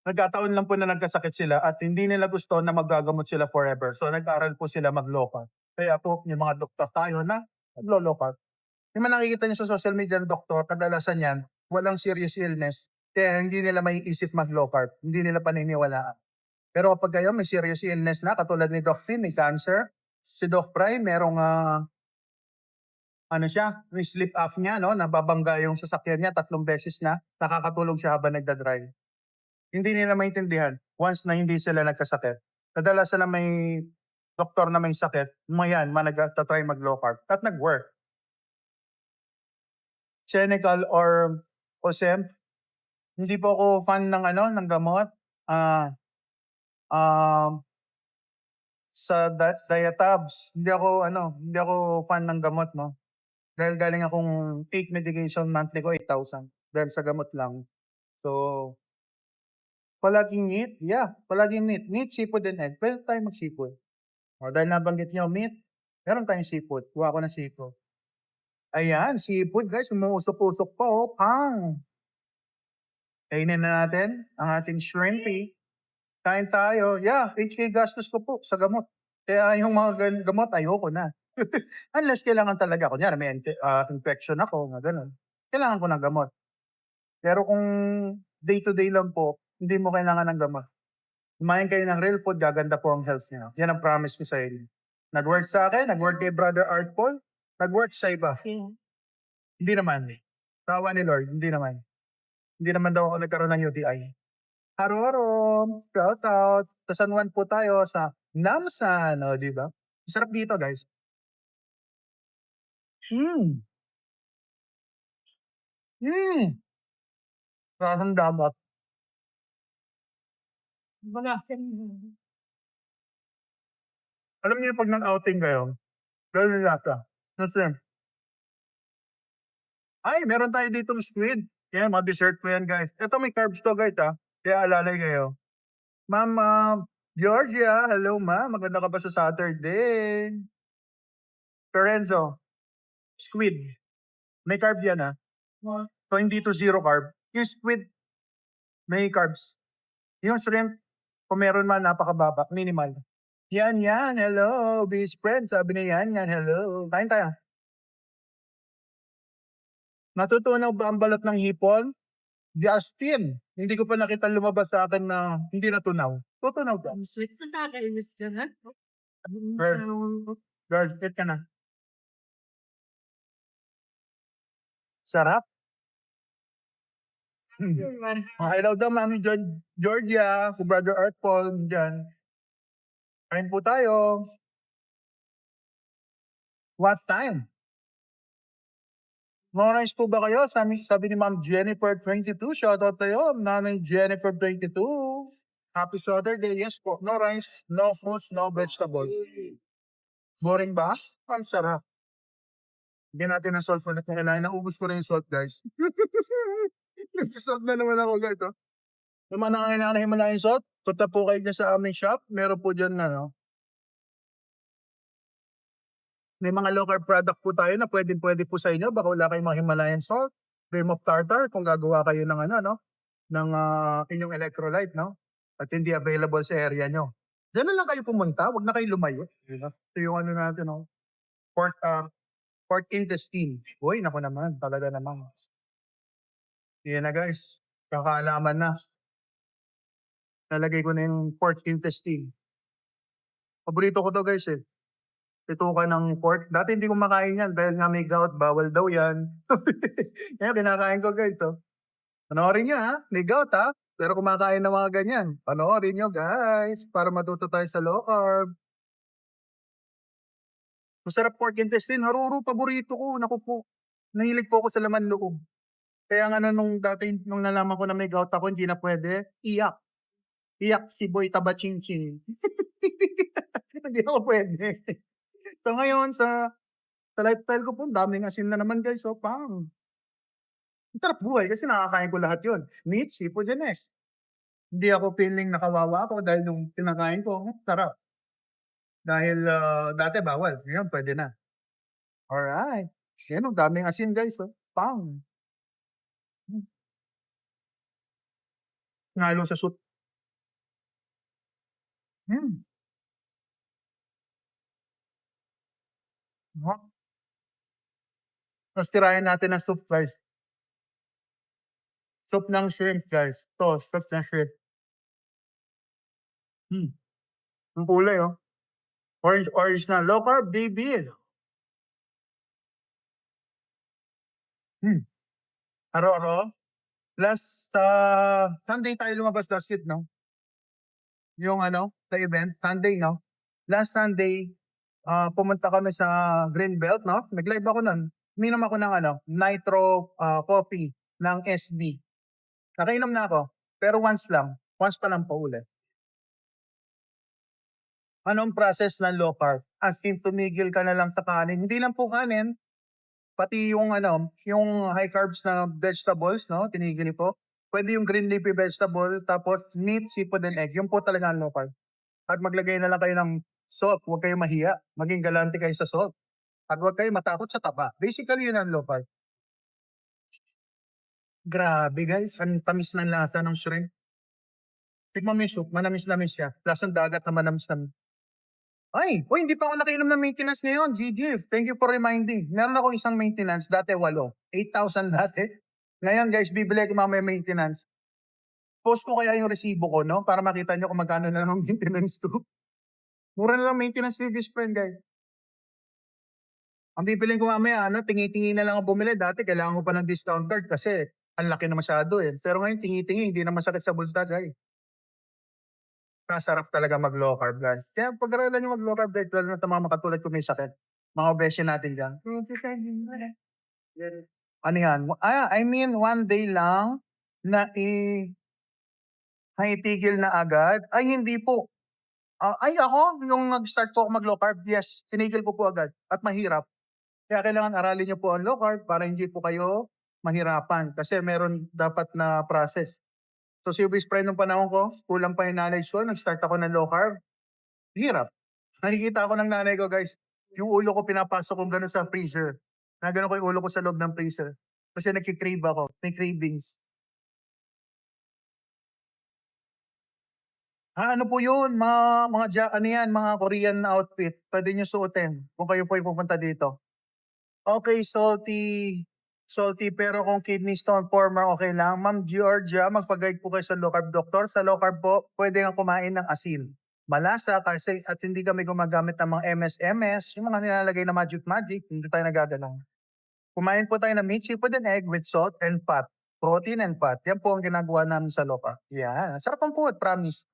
Nagkataon lang po na nagkasakit sila at hindi nila gusto na magagamot sila forever. So nag-aral po sila mag-low carb. Kaya po yung mga doktor tayo na nag-low carb. Yung mga nakikita nyo sa social media ng doktor, kadalasan yan, walang serious illness. Kaya hindi nila maiisip mag-low carb. Hindi nila paniniwalaan. Pero kapag kayo may serious illness na, katulad ni Doc Finn, may cancer, si Doc Fry, merong may sleep apnea, no? Nababangga yung sasakyan niya 3 beses na, nakakatulog siya habang nagdadrive. Hindi nila maintindihan once na hindi sila nagkasakit. Kadalasan na may doktor na may sakit, nagtatry mag-low carb at nag-work. Senecal or Osem, hindi po ako fan ng gamot. Sa diatabs, hindi ako fan ng gamot, no. Dahil galing akong take medication, monthly ko 8,000 dahil sa gamot lang. So, palaging meat, palaging meat. Meat, seafood, and egg. Pwede tayo mag-seafood. O, dahil nabanggit niyo meat, meron tayong seafood. Kuha ko ng seafood. Ayan, seafood guys, umuusok-usok pa, oh, pang. Kainin na natin ang ating shrimpy. Kain tayo. Yeah, 8K gastos ko po sa gamot. Kaya yung mga gamot, ayoko na. Unless kailangan talaga, kunyari may infection ako, gano'n. Kailangan ko ng gamot. Pero kung day-to-day lang po, hindi mo kailangan ng gamot. Kumain kayo ng real food, gaganda po ang health niyo. Yan ang promise ko sa inyo. Nag-work sa akin, nag-work kay Brother Art Paul, nag-work sa iba. Yeah. Hindi naman. Tawa ni Lord, hindi naman. Hindi naman daw ako nagkaroon ng UTI. Haro-haro, shout out. Sa San Juan po tayo sa Namsan, o di ba? Sarap dito, guys. Hmm. Hmm. Parang dapat. Malasin. Alam niyo pag nag-outing kayo, ganun yung lasa. Kasi, ay, meron tayo ditong squid. Yan, mga dessert ko yan, guys. Ito may carbs to, guys, ha. Kaya alalay kayo. Ma'am, Georgia, hello, ma'am. Maganda ka ba sa Saturday? Lorenzo, squid. May carbs yan, ha. So, hindi to zero carb. Yung squid, may carbs. Yung shrimp, kung meron man, napakababa, minimal. Yan, hello, best friend. Sabi niya, yan, hello. Kain tayo. Natutunaw ba ang balat ng hipon? Justin, hindi ko pa nakita lumabas sa akin na hindi natunaw. Tutunaw ka. Ang sweet na nakakainis ka na. George, eat ka na. Sarap. Hello daw, Mami Georgia, kung Brother Art Paul, dyan. Kain po tayo. What time? Orange po ba kayo? Sabi ni Ma'am Jennifer 22. Shoutout tayo, Nanay Jennifer 22. Happy Saturday. Yes po. No rice, no fruits, no vegetable. Boring ba? Ang sarap. Hindi natin ng salt po na kailangan. Naubos ko na yung salt, guys. Nagsisalt na naman ako, guys. Oh. Yung mga nangangailangan na himalayan salt, punta po kayo dyan sa aming shop. Meron po dyan na, no? May mga local product po tayo na pwede po sa inyo. Baka wala kayong mga Himalayan salt, cream of tartar, kung gagawa kayo ng ano, no? Ng inyong electrolyte, no? At hindi available sa area nyo. Diyan na lang kayo pumunta, wag na kayo lumayo. Ito yung ano natin, no? Pork intestine. Uy, naku naman, talaga naman. Yan na guys, kakaalaman na. Nalagay ko na yung pork intestine. Paborito ko to guys eh. Ito ka ng pork. Dati hindi ko makain yan dahil nga may gout, bawal daw yan. Kaya kinakain ko guys. Oh. Panoorin nyo ha, may gout ha. Pero kumakain ng mga ganyan. Panoorin nyo guys, para matuto tayo sa low carb. Masarap pork intestine. Haruro, paborito ko. Naku po. Nahilig po ako sa laman loob. Kaya nga nung dati, nung nalaman ko na may gout ako, hindi na pwede. Iyak. Iyak si Boy Taba Ching Ching. Hindi ako pwede. So ngayon, sa lifestyle ko po, daming asin na naman guys. So, pang. Sarap buhay kasi nakakain ko lahat yun. Meat, seafood, and eggs. Hindi ako feeling nakawawa ako dahil nung tinakain ko, sarap. Dahil dati bawal. Ngayon, pwede na. Alright. Yan, ang daming asin guys. So, pang. Ngalo sa soup. Tapos tirayan natin ang soup guys. Soup ng shrimp guys. To, soup ng shrimp. Ang kulay oh. Orange na. Low carb, baby. Aro-aro. Last Sunday tayo lumabas last week, no? Yung ano, sa event, Sunday, no? Last Sunday, pumunta kami sa Greenbelt, no? Nag-live ako nun. Minom ako ng ano, nitro coffee ng SB. Nakainom na ako, pero once lang. Once pa lang po ulit. Anong process ng low carb? As in, tumigil ka na lang sa kanin. Hindi lang po kanin, pati yung ano, yung high carbs na vegetables, no? Tinigil po. Pwede yung green leafy vegetable, tapos meat, seafood, and egg. Yung po talaga ang low carb. At maglagay na lang kayo ng salt. Huwag kayo mahiya. Maging galante kayo sa salt. At huwag kayo matakot sa taba. Basically, yun ang low carb. Grabe guys, ang tamis ng lasa ng shrimp. Tikman mo yung soup, manamis-namis siya. Lasang dagat na manamis-namis. Ay, hindi pa ako nakainom ng maintenance ngayon. GG, thank you for reminding. Meron ako isang maintenance, dati 8,000 dati. Ngayon guys, bibili ko mamaya maintenance. Post ko kaya yung resibo ko, no? Para makita nyo kung magkano na lang maintenance to. Mura na lang maintenance fee, best friend guys. Ang bibiling ko mamaya, tingi-tingi na lang ako bumili. Dati, kailangan ko pa ng discount card kasi Ang laki na masyado eh. Pero ngayon, tingi-tingi, hindi na masakit sa bulsa, guys. Masarap talaga mag-low carb, guys. Kaya pag-aralan nyo mag-low carb diet, lalo na sa mga makatulad kung may sakit. Mga obesya natin dyan. Ano yan? I mean, one day lang na itigil na agad? Ay, hindi po. Ay, ako, nung nag-start po ako mag-low carb, yes, tinigil ko po agad. At mahirap. Kaya kailangan aralin niyo po ang low carb para hindi po kayo mahirapan. Kasi meron dapat na process. So, si Ubis Pride nung panahon ko, kulang pa yung knowledge ko, nag-start ako ng low carb. Hirap. Nakikita ko ng nanay ko, guys, yung ulo ko pinapasok ko gano'n sa freezer. Nagano ko yung ulo ko sa loob ng freezer. Kasi nagkikrave ako. May cravings. Ano po yun? Ano yan, mga Korean na outfit. Pwede nyo suotin kung kayo po ay pupunta dito. Okay, salty. Salty, pero kung kidney stone former, okay lang. Ma'am Georgia, magpag-guide po kayo sa low carb doctor. Sa low carb po, pwede nga kumain ng asin. Malasa kasi at hindi kami gumagamit ng mga MS-MS, yung mga nilalagay na magic, hindi tayo nagagalaw. Kumain po tayo ng meat, seafood and egg with salt and fat. Protein and fat. Yan po ang ginagawa namin sa low carb. Yan. Sarap ang food, promise.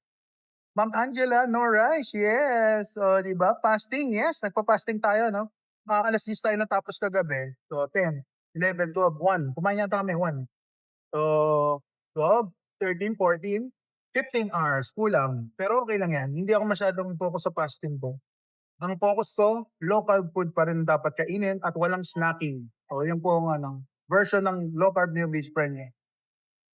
Ma'am Angela, no rice, yes. O, di ba? Fasting, yes. Nagpa-fasting tayo, no? Alas 10 tayo natapos kagabi. So, 10, 11, 12, 1. Kumain yata kami, 1. So, 12, 13, 14, 15 hours. Kulang. Pero okay lang yan. Hindi ako masyadong focus sa fasting ko. Ang focus ko, low carb food pa rin dapat kainin at walang snacking. So, yun po ang version ng low carb ni Beach Friend niya.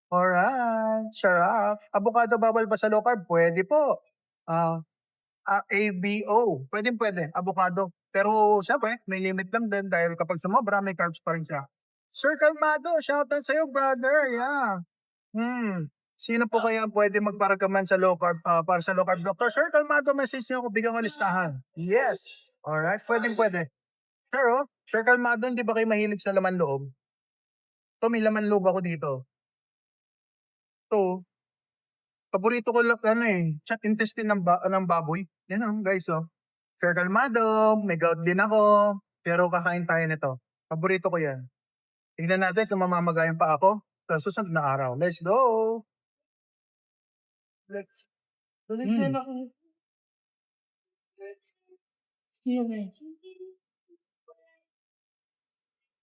Alright, sarap. Avocado bawal ba sa low carb? Pwede po. Ah, ABO. Pwede. Avocado. Pero syempre, may limit lang din dahil kapag sumobra, may carbs pa rin siya. Sir Calmado, shoutout sa'yo, brother. Yeah. Sino po kaya pwede magparagaman sa low carb, para sa low carb doctor? Sir Calmado, message niyo ako, bigyan ko listahan. Yes. Alright, pwede. Pero, Sir Calmado, hindi ba kayo mahilig sa laman loob? Ito, may laman loob ako dito. Ito, paborito ko lang, intestine ng baboy. Yan guys, oh. Sir Calmado, may gout din ako, pero kakain tayo nito. Paborito ko yan. Tingnan natin kung mamamagayan pa ako sa susunod na araw. Let's go! Let's. Mm.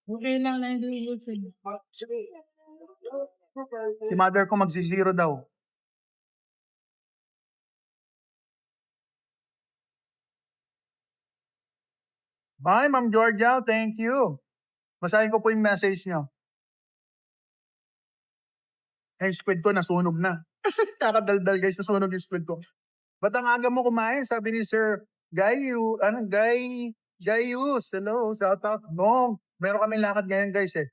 Okay lang na hindi usig. Si mother ko magsi-zero daw. Bye, Ma'am Georgia. Thank you. Basahin ko po yung message nyo. Yung squid ko nasunog na. Kakadaldal guys, nasunog yung squid ko. Ba't ang aga mo kumain? Sabi ni Sir Gayus. Hello, shout out. No, meron kami lakad ngayon guys eh.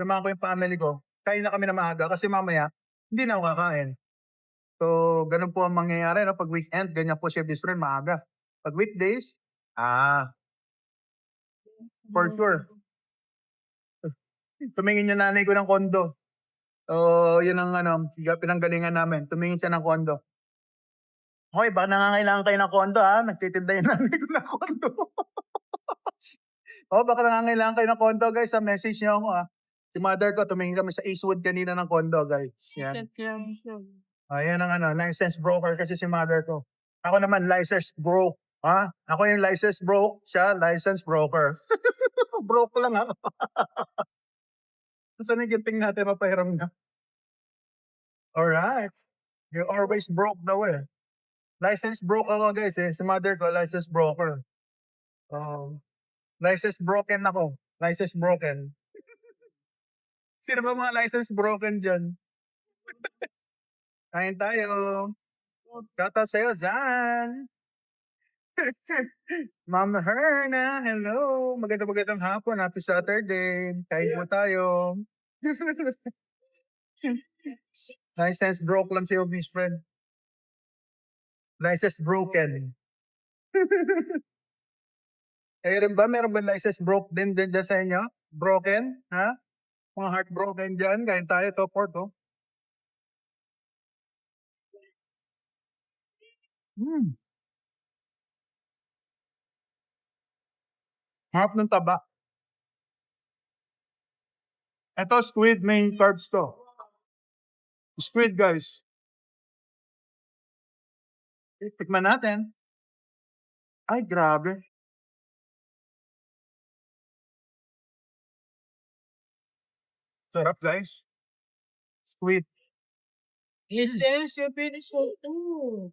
Samahan ko yung family ko. Kain na kami na maaga kasi mamaya, hindi na ako kakain. So, ganun po ang mangyayari. No? Pag weekend, ganyan po siya bistro maaga. Pag weekdays, for sure. Tumingin yung nanay ko ng kondo. Yun ang pinanggalingan namin. Tumingin siya ng kondo. Hoy, baka nangangailangan kayo ng kondo ha. Nagtitinda yung nanay ko ng kondo. Baka nangangailangan kayo ng kondo guys. Message niyo ako ha. Si mother ko, tumingin kami sa Eastwood kanina ng kondo guys. Yan. Ayan ang license broker kasi si mother ko. Ako naman, license bro. Ha? Ako yung license bro, siya license broker. Broke lang ako. Saan yung ginting natin mapahiram na? Alright. You always broke daw eh. License broke ako guys eh. Si mother ko, license broker. License broken ako. License broken. Sino ba mga license broken dyan? Kain tayo. Shoutout sa'yo, Zan. Mama Herna, hello. Magandang hapon. Happy Saturday. Kain po tayo. License broke lang si Obis friend. License broken. Rin ba? Meron ba license broke din dyan sa inyo? Broken? Ha? Mga heartbroken dyan. Kain tayo to, port, oh. Harap ng taba. Ito, squid main carbs to. Squid, guys. Tikman natin. Ay, grabe. Sarap, guys. Squid. Yes, yes, you finished it too.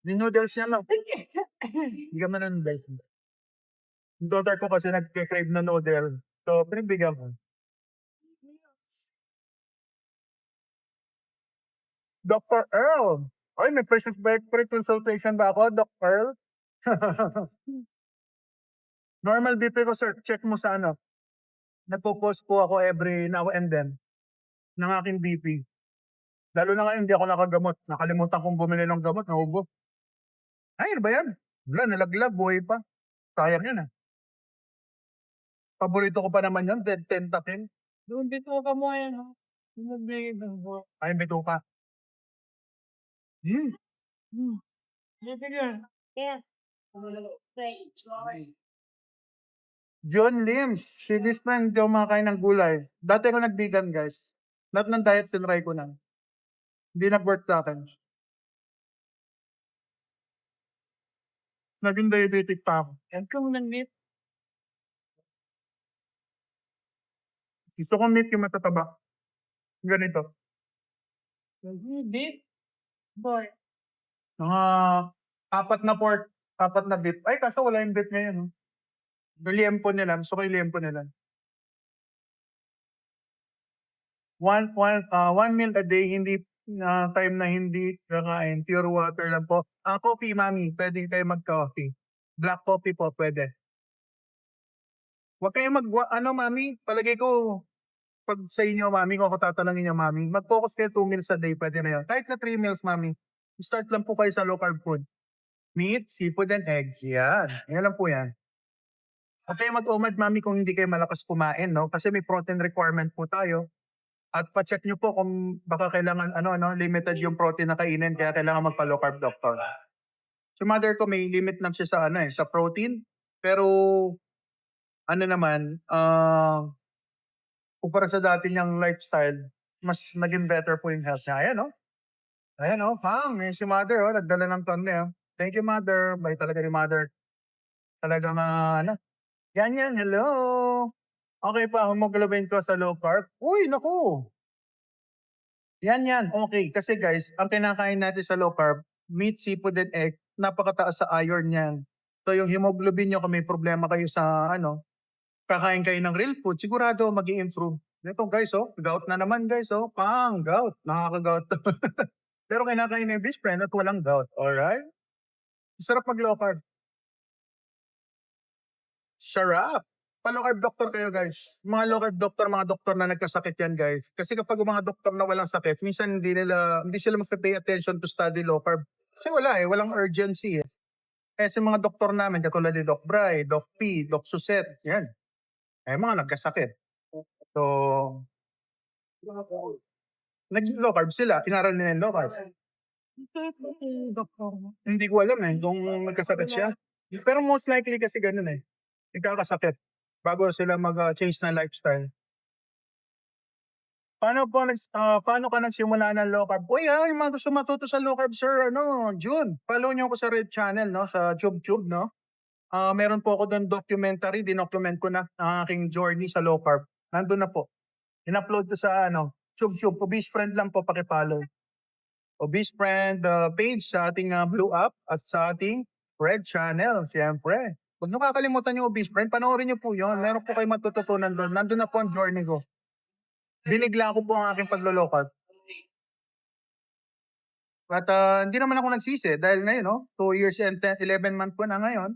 Yung noodles niya lang. Hindi ka man ng noodles. Yung daughter ko kasi nagke-crave na noodle. So, pinibigyan ko. Dr. Earl. Ay, may pre-consultation ba ako, Dr. Earl? Normal BP ko, sir. Check mo sa ano. Nagpo-post po ako every now and then ng aking BP. Lalo na ngayon, hindi ako nakagamot. Nakalimutan kong bumili ng gamot, naubo. Ay, ano ba yan? Wala, nalaglag, buhay pa. Sayang yan, ah. Paborito ko pa naman yun, Dead Tentacle. Doon dito ka mo yan, ha? Nagbigay ng buwan. Ay, bito pa. Hmm. Dito yan. Yeah. John Lims, si this man, hindi ako makakain ng gulay. Dati ako nag-vegan, guys. Lahat ng diet, tinry ko na. Hindi nag-work sa akin. Naging diabetic pa ako. Yan kung nag-meet. Gusto kong meat yung matataba. Ganito. Beef. Boy. Mga 4 na pork, 4 na beef. Ay, kaso wala yung beef ngayon. No? Liempo nila. Gusto ko yung liempo nila. One meal a day, hindi time na hindi kakain. Pure water lang po. Coffee, mami. Pwede kayo mag-coffee. Black coffee po, pwede. Huwag kayo mami, palagay ko, pag sa inyo, mami, kung ako tatanungin niyo, mami, mag-focus kayo 2 meals a day, pwede na yun. Kahit na 3 meals, mami, start lang po kayo sa low carb food. Meat, seafood, and egg. Yan. Yan lang po yan. Okay, mag-umad, mami, kung hindi kayo malakas kumain, no? Kasi may protein requirement po tayo. At pa-check nyo po kung baka kailangan, limited yung protein na kainin, kaya kailangan magpa-low carb doctor. So, mother ko, may limit lang siya sa, sa protein. Pero, kumpara sa dati niyang lifestyle, mas naging better po yung health niya. Ayan, no? Ayan, no? Pang, si mother, nagdala ng tonne, Thank you, mother. Bye talaga ni mother. Talagang, Yan, hello. Okay pa, hemoglobin ko sa low carb. Uy, naku. Yan, okay. Kasi guys, ang kinakain natin sa low carb, meat, seafood, and egg, napakataas sa iron niyan. So yung hemoglobin nyo, kung may problema kayo sa, kakain kayo ng real food, sigurado mag-i-improve. Ito guys, gout na naman guys, pang, gout. Nakaka-gout. Pero kinakain na yung fish friend at walang gout. Alright? Sarap mag-low carb. Sarap. Pa-low carb doctor kayo guys. Mga low carb doctor, mga doktor na nagkasakit yan guys. Kasi kapag mga doktor na walang sakit, minsan hindi sila mag-pay attention to study low carb. Kasi walang urgency. Kasi mga doktor namin, katulad ni Doc Bry, Doc P, Doc Suset, yan. Mga nagkasakit. So, nag-low carb sila, inaral nila yung low carb. Hindi ko alam kung nagkasakit siya. Pero most likely kasi ganun nagkakasakit bago sila mag-change na lifestyle. Paano ka nagsimula ng low carb? Uy, yung mga gusto matuto sa low carb, sir, June. Follow niyo ako sa Red Channel, sa YouTube, no? Meron po ako doon documentary, dinocument ko na ang aking journey sa low carb. Nandun na po. In-upload ko sa YouTube. Obese Friend lang po, pakipollow. Obese Friend page sa ating Blue App at sa ating Red Channel, siyempre. Huwag niyo kakalimutan yung Obese Friend, panoorin niyo po yun. Meron po kayo matututunan doon. Nandun na po ang journey ko. Binigla ko po ang aking paglo-low carb. At hindi naman ako nagsisi dahil ngayon, 2 years and 11 months po na ngayon.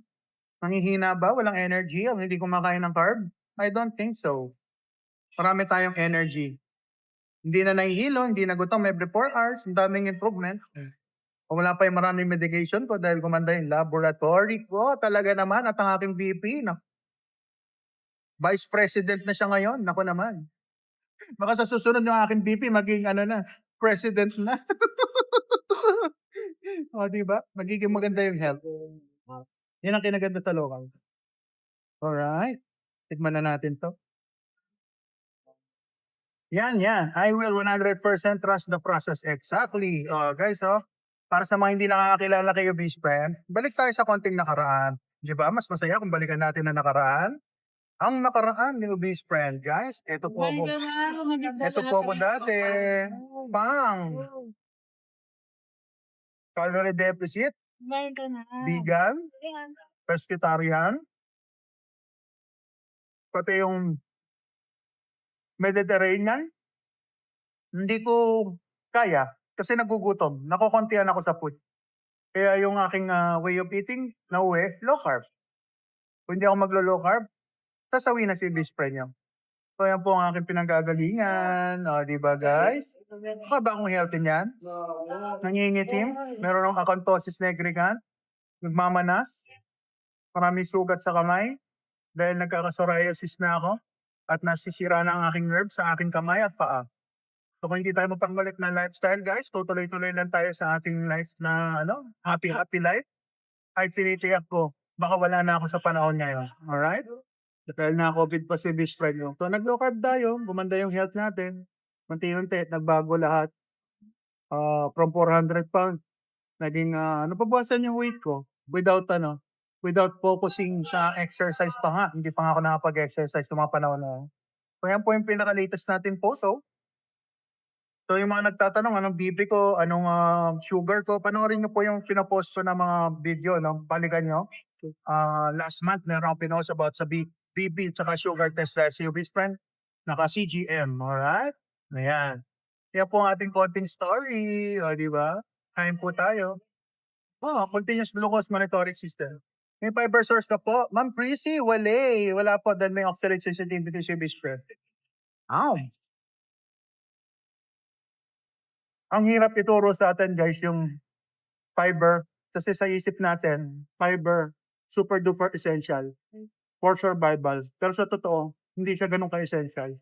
Nanghihina ba? Walang energy? Hindi kumakain ng carb? I don't think so. Marami tayong energy. Hindi na nahihilo, hindi na gutom every 4 hours. Ang daming improvement. Kung wala pa yung maraming medication ko dahil kumanda yung laboratory ko, talaga naman, at ang aking VP, Vice President na siya ngayon. Naku naman. Baka sa susunod yung aking VP, maging President na. O, diba? Magiging maganda yung health. Yan ang kinaganda sa local. Alright. Tikman na natin to. Yan, yan. I will 100% trust the process. Exactly. Guys, para sa mga hindi nakakakilala kay Best Friend, balik tayo sa konting nakaraan. Di ba? Mas masaya kung balikan natin ang nakaraan. Ang nakaraan ni Best Friend, guys. Ito po ako. Ito po ako dati. Pang. Calorie deficit, Kumain ka na. vegan, pescatarian, pati yung Mediterranean. Hindi ko kaya kasi nagugutom. Nakokontihan ako sa food. Kaya yung aking way of eating, nauwi, low carb. Kung hindi ako maglo-low carb, sasawi na si best friend niya. So yan po ang aking pinanggagalingan. O, di ba guys? Baka ba akong healthy niyan? Nangingitim? Meron akong acanthosis nigricans? Nagmamanas? Maraming sugat sa kamay? Dahil nagkaka-psoriasis na ako? At nasisira na ang aking nerve sa aking kamay at paa. So kung hindi tayo mapangbalik na lifestyle guys, tutuloy-tuloy lang tayo sa ating life na happy life. Ay tinitiyak ko, baka wala na ako sa panahon ngayon. Alright? Dahil na COVID pa si best friend yung. So nag-low carb tayo, gumanda yung health natin. Unti-unti, nagbago lahat. From 400 pounds, naging napabawasan yung weight ko without focusing sa exercise pa nga. Hindi pa nga ako nakapag-exercise ng mga panahon na yun. So yan po yung pinaka-latest natin photo. So yung mga nagtatanong, anong BP ko, anong sugar ko, panoorin nyo po yung pinapost ko na mga video, balikan nyo. Last month, meron akong pinost about sa BP at sugar test sa si best friend. Naka-CGM, alright? Ayan. Yan po ang ating konting story, o di ba? Kain po tayo. Continuous glucose monitoring system. May fiber source ka po. Ma'am Prissy, wala po. Then may oxalate sensitivity si best friend. Ang hirap ituro sa atin guys yung fiber kasi sa isip natin, fiber super duper essential for survival. Pero sa totoo, hindi siya ganun ka-essential.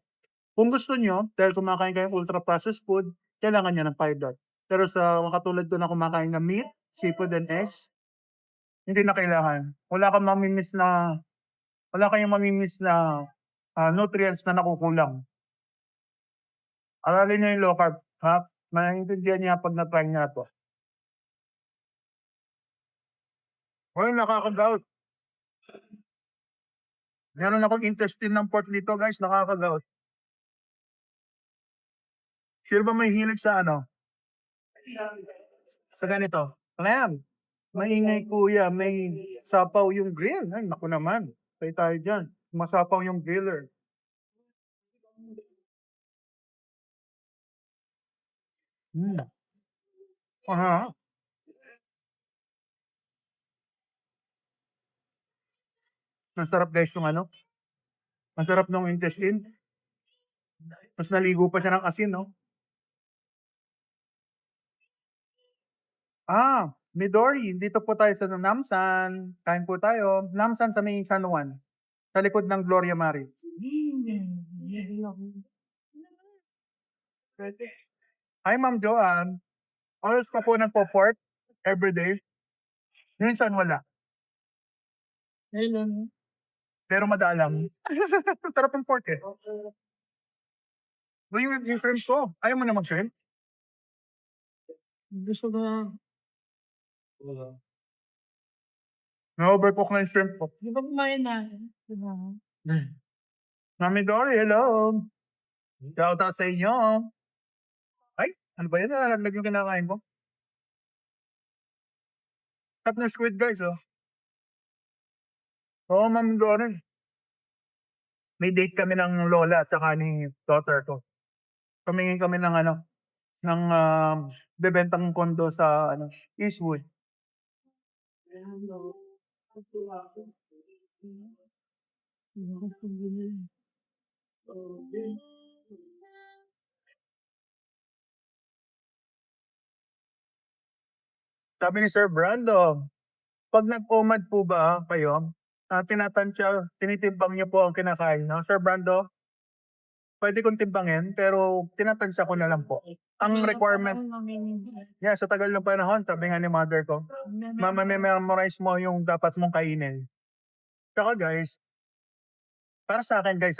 Kung gusto nyo, dahil kumakain kayo ultra processed food, kailangan nyo ng fiber. Pero sa katulad ko na kumakain ng meat, seafood and eggs, hindi na kailangan. Wala kayong mamimiss na nutrients na nakukulang. Aralin nyo yung low carb, ha? Maintindihan niya pag na-try niya to. Well, nakaka-gout. Meron akong intestine ng pork dito, guys. Nakaka-gout. Sure ba may hilig sa sa ganito? Alam, maingay kuya, may sapaw yung grill. Ay, naku naman. Tayo dyan. Masapaw yung griller. Aha. Masarap guys yung Masarap ng intestine. Mas naligo pa siya ng asin, no? Midori. Dito po tayo sa Namsan. Kain po tayo. Namsan sa may San Juan. Sa likod ng Gloria Maris. Hi, Ma'am Joanne. Always ka po nagpo-pork everyday. Minsan wala. Pero madalang. Tarap ng pork eh. Yung shrimp ko. Ayaw mo na mag-shrimp? Gusto na. Na-overcook na yung shrimp ko. Di ba kumain na? Mami Dory, hello. Shout out sa inyo. Ay, ano ba yun? Nalaglag yung kinakain ko. Tap na squid guys, Oo, Ma'am Dory. May date kami ng lola at saka ni daughter ko. Tumingin kami ng ng bebentang kondo sa Eastwood. Sabi ni Sir Brando, pag nag-OMAD po ba kayo, tinitimbang niyo po ang kinakain, no? Sir Brando, pwede kong timbangin, pero tinatansya ko na lang po. Ang requirement, sa tagal ng panahon, sabi nga ni mother ko, memorize mo yung dapat mong kainin. Tsaka guys, Para sa akin guys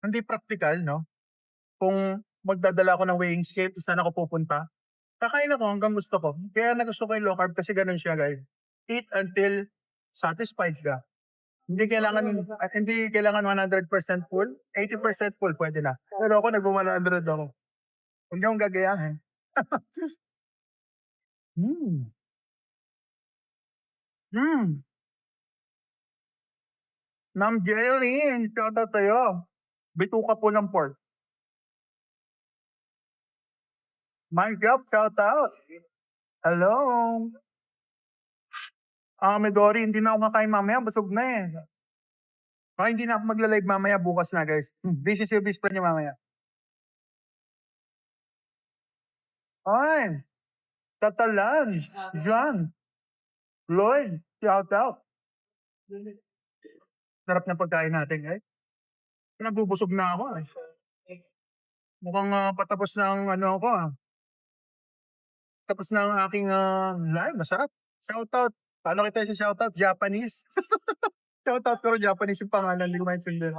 hindi practical, no? Kung magdadala ako ng weighing scale kung saan ako pupunta, kakain ako hanggang gusto ko. Kaya nagusto ko yung low carb kasi ganun siya guys. Eat until satisfied ka. Hindi kailangan 100% full, 80% full pwede na. Pero ako nag-100 ako. Huwag niyo akong gagayahin. Hmm. Hmm. Ma'am Jeline, shout out sa'yo. Bituka po ng pork. Minecraft, shout out. Hello. Midori, hindi na ako kakain mamaya. Busog na eh. Hindi na ako magla-live mamaya. Bukas na guys. Busy si Bis niya mamaya. Ay, Tatalan. John. Lloyd, shout out. Sarap na pagkain natin guys. Nabubusog na ako eh. Mukhang patapos na ang ano ko Tapos na ang aking live. Masarap. Shout out. Paano kita si shout out? Japanese. Shout out pero Japanese yung pangalan. Hindi ko maintindihan.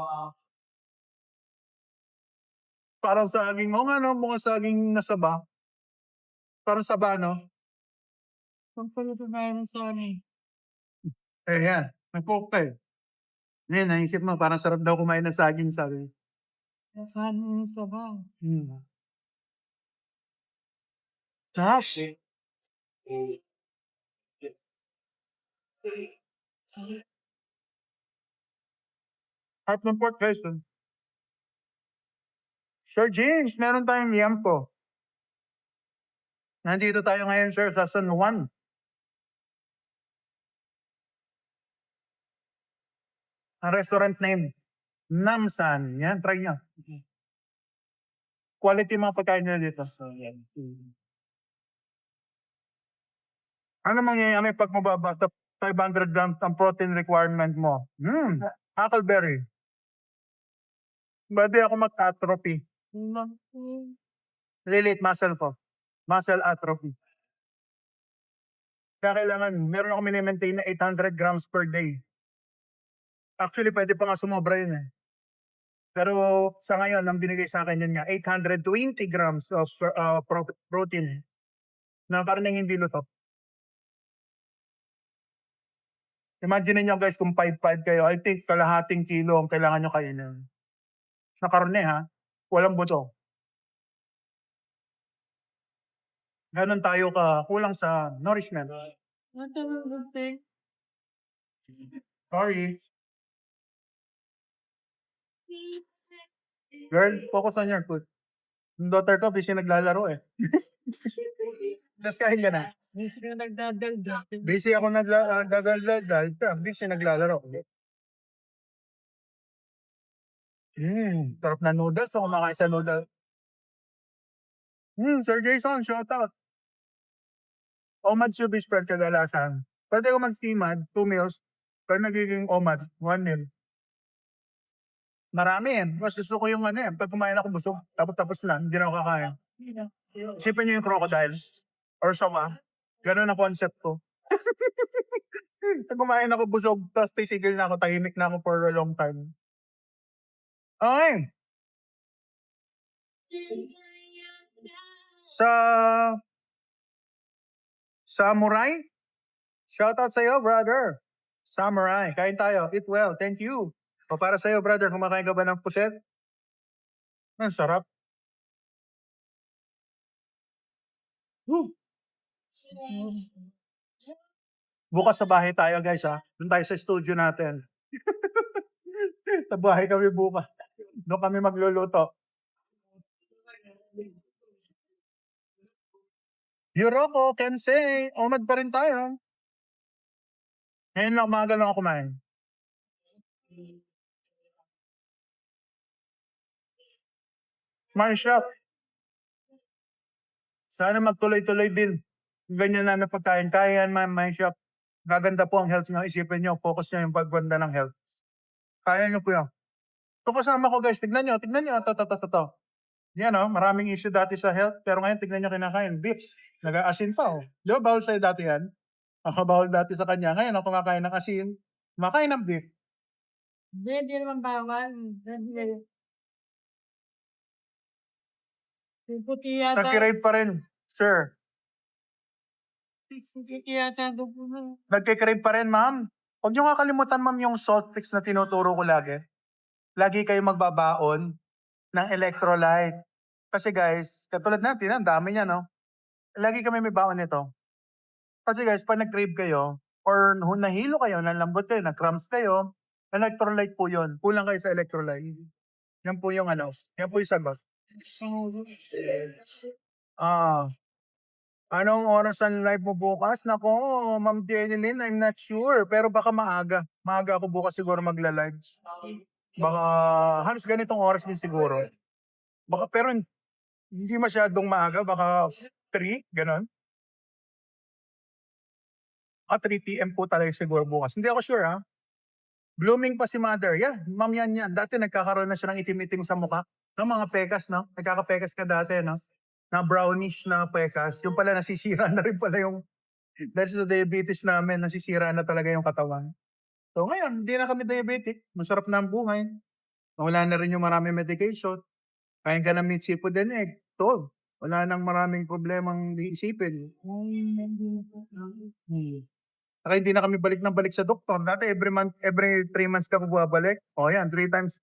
Parang saging. Oo nga no, mga saging nasaba. Parang saba no? Ang pala ito na yung saging. Eh yan. May pork pa eh. Ngayon, naisip mo, parang sarap daw kumain ng saging, sabi. Saging saba. Tapos, harap ng pork guys. Sir James, meron tayong liampo. Nandito tayo ngayon, sir, sa San Juan. Ang restaurant name, Namsan. Yan, try nyo. Quality mga pagkain nila dito. So, yan. Ano mangyayari pag mababa sa 500 grams ang protein requirement mo? Huckleberry. Ba't di ako mag-atrophy? Lilith muscle ko. Muscle atrophy. Kaya kailangan, meron ako mini-maintain na 800 grams per day. Actually, pwede pa nga sumobra yun eh. Pero sa ngayon, ang binigay sa akin yun nga, 820 grams of protein na karneng hindi luto. Imagine niyo guys, kung 5'5 kayo, I think kalahating kilo ang kailangan nyo kainin. Sa karne ha, walang buto. Ganon tayo kulang sa nourishment. Sorry. Girl, focus on your food. Yung daughter ko, busy naglalaro eh. Tapos kain ka na. Busy ako nagdadaldal. Busy naglalaro. Sarap na noodles. Ako kumakain sa noodles. Sir Jason, shout out. Omad Subi spread kadalasan. Pwede ko mag-steamad, 2 meals, pero nagiging omad, 1 meal. Marami yan. Mas gusto ko yung pag kumain ako busog, tapos lang, hindi na ako kakain. Isipin niyo yung crocodile or sawa. Ganun ang concept ko. Pag kumain ako busog, tapos tisigil na ako, tahimik na ako for a long time. Okay. Sa Samurai, shout out sa'yo, brother. Samurai, kain tayo. Eat well, thank you. O para sa'yo, brother, kumakain ka ba ng puset? Ang sarap. Bukas sa bahay tayo, guys, ha? Doon tayo sa studio natin. Sa bahay kami bukas. Doon kami magluluto. Yuroko, Kensei, omad pa rin tayo. Ngayon lang, umaga lang ako kumain. My shop. Sana magtuloy-tuloy din. Ganyan namin pagkain. Kaya yan, my shop. Gaganda po ang health nyo. Isipin nyo, focus nyo yung pagganda ng health. Kaya nyo po yan. Ito kasama ko guys, tignan nyo. Ito. Yan maraming issue dati sa health. Pero ngayon, tignan nyo kinakain. Beef. Nag-aasin pa Di ba bawal sa'yo dati yan? Bawal dati sa kanya. Ngayon, kumakain ng asin. Kumakain ng beef. Hindi naman bawal. Kasi yung puti yata, Nagki-crave pa rin, sir. puti yata doon po na. Nagki-crave pa rin, ma'am. Huwag niyo kakalimutan, ma'am, yung salt fix na tinuturo ko lagi. Lagi kayo magbabaon ng electrolyte. Kasi guys, katulad natin, ang dami niya, no? Lagi kami may baon nito. Kasi guys, pag nag-crave kayo, or nahilo kayo, nalambot kayo, nag-cramps kayo, electrolyte po yun. Kulang kayo sa electrolyte. Yan po yung ano, yan po yung sagot. Ah, anong oras ang live mo bukas? Nako, Ma'am Jeneline, I'm not sure. Pero baka maaga. Maaga ako bukas siguro magla-live. Baka halos ganitong oras din siguro. Baka pero hindi masyadong maaga, baka 3, ganon. 3 p.m. po talaga siguro bukas. Hindi ako sure ha. Blooming pa si mother. Yeah, ma'am yan. Dati nagkakaroon na siya ng itim-itim sa mukha. Ng mga pekas, no? Nagkaka-pekas ka dati, no? Na brownish na pekas. Yung pala nasisira na rin pala yung, dahil sa diabetes namin, nasisira na talaga yung katawan. So ngayon, hindi na kami diabetic. Masarap na ang buhay. Wala na rin yung maraming medication. Kain ka ng meat, seafood, and egg. So, wala nang maraming problemang iisipin. Saka hindi na kami balik ng balik sa doktor. Dati every month, every 3 months ka bumabalik. O yan, 3 times.